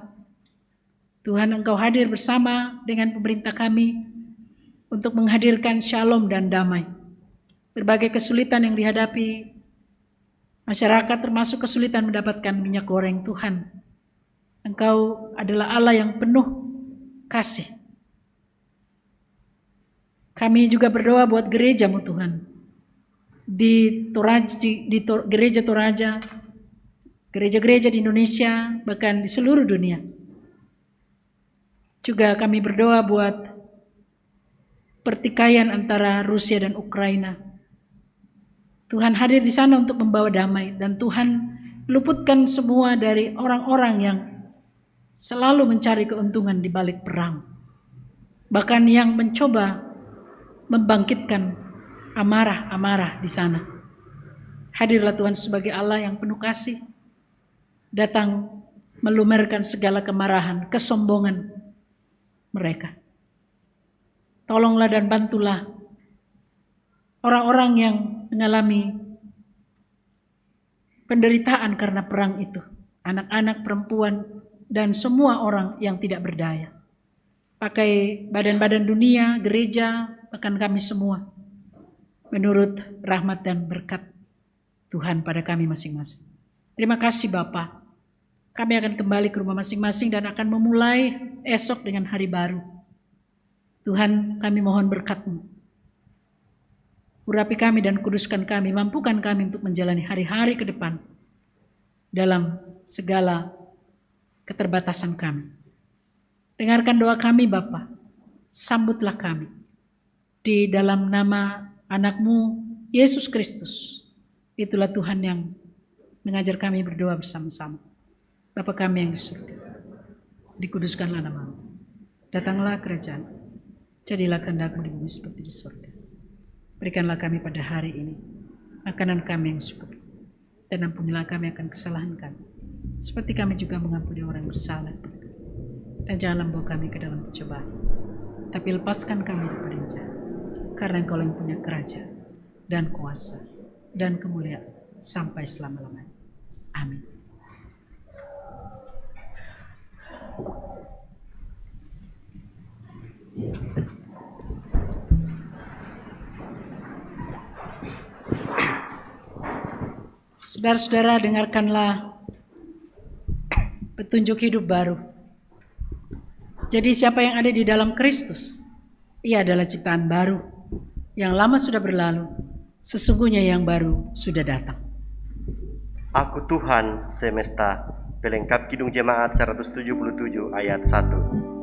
Tuhan, Engkau hadir bersama dengan pemerintah kami untuk menghadirkan shalom dan damai. Berbagai kesulitan yang dihadapi masyarakat, termasuk kesulitan mendapatkan minyak goreng, Tuhan. Engkau adalah Allah yang penuh kasih. Kami juga berdoa buat gereja-Mu Tuhan. Di gereja Toraja, gereja-gereja di Indonesia, bahkan di seluruh dunia. Juga kami berdoa buat pertikaian antara Rusia dan Ukraina. Tuhan hadir di sana untuk membawa damai, dan Tuhan luputkan semua dari orang-orang yang selalu mencari keuntungan di balik perang. Bahkan yang mencoba membangkitkan amarah-amarah di sana. Hadirlah Tuhan sebagai Allah yang penuh kasih, datang melumerkan segala kemarahan, kesombongan mereka. Tolonglah dan bantulah orang-orang yang mengalami penderitaan karena perang itu. Anak-anak, perempuan, dan semua orang yang tidak berdaya. Pakai badan-badan dunia, gereja, bahkan kami semua. Menurut rahmat dan berkat Tuhan pada kami masing-masing. Terima kasih Bapa. Kami akan kembali ke rumah masing-masing dan akan memulai esok dengan hari baru. Tuhan, kami mohon berkat-Mu. Urapi kami dan kuduskan kami, mampukan kami untuk menjalani hari-hari ke depan dalam segala keterbatasan kami. Dengarkan doa kami Bapa. Sambutlah kami. Di dalam nama Anak-Mu, Yesus Kristus. Itulah Tuhan yang mengajar kami berdoa bersama-sama. Bapa kami yang di surga, dikuduskanlah nama-Mu. Datanglah kerajaan. Jadilah kehendak-Mu di bumi seperti di surga. Berikanlah kami pada hari ini makanan kami yang cukup. Dan ampunilah kami akan kesalahan kami, seperti kami juga mengampuni orang yang bersalah. Dan janganlah membawa kami ke dalam pencobaan, tapi lepaskan kami daripada yang jahat. Karena Engkau yang punya kerajaan dan kuasa dan kemuliaan sampai selama-lamanya. Amin. Saudara-saudara, dengarkanlah petunjuk hidup baru. Jadi siapa yang ada di dalam Kristus, ia adalah ciptaan baru. Yang lama sudah berlalu, sesungguhnya yang baru sudah datang. Aku Tuhan semesta, pelengkap Kidung Jemaat 177 ayat 1.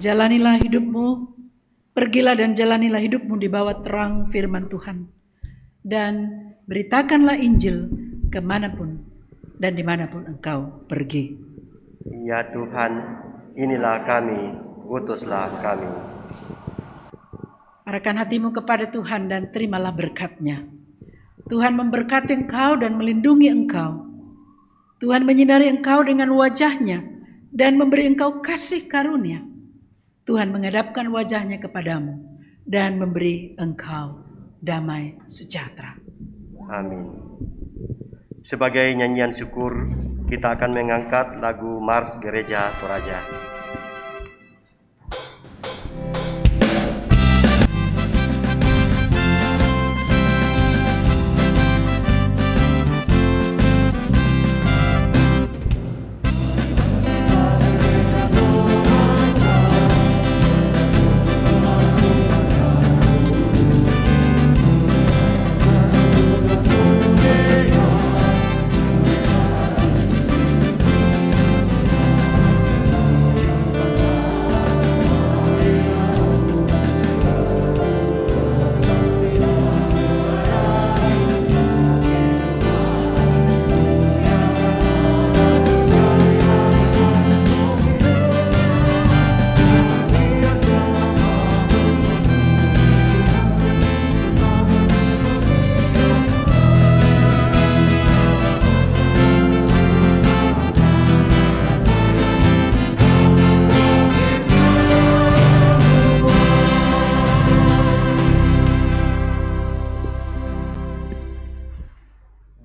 jalanilah hidupmu, pergilah dan jalanilah hidupmu di bawah terang firman Tuhan. Dan beritakanlah Injil kemanapun dan dimanapun engkau pergi. Ya Tuhan, inilah kami, utuslah kami. Arahkan hatimu kepada Tuhan dan terimalah berkat-Nya. Tuhan memberkati engkau dan melindungi engkau. Tuhan menyinari engkau dengan wajah-Nya dan memberi engkau kasih karunia. Tuhan menghadapkan wajah-Nya kepadamu dan memberi engkau damai sejahtera. Amin. Sebagai nyanyian syukur, kita akan mengangkat lagu Mars Gereja Toraja.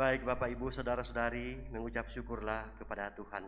Baik Bapak Ibu Saudara-saudari, mengucap syukurlah kepada Tuhan.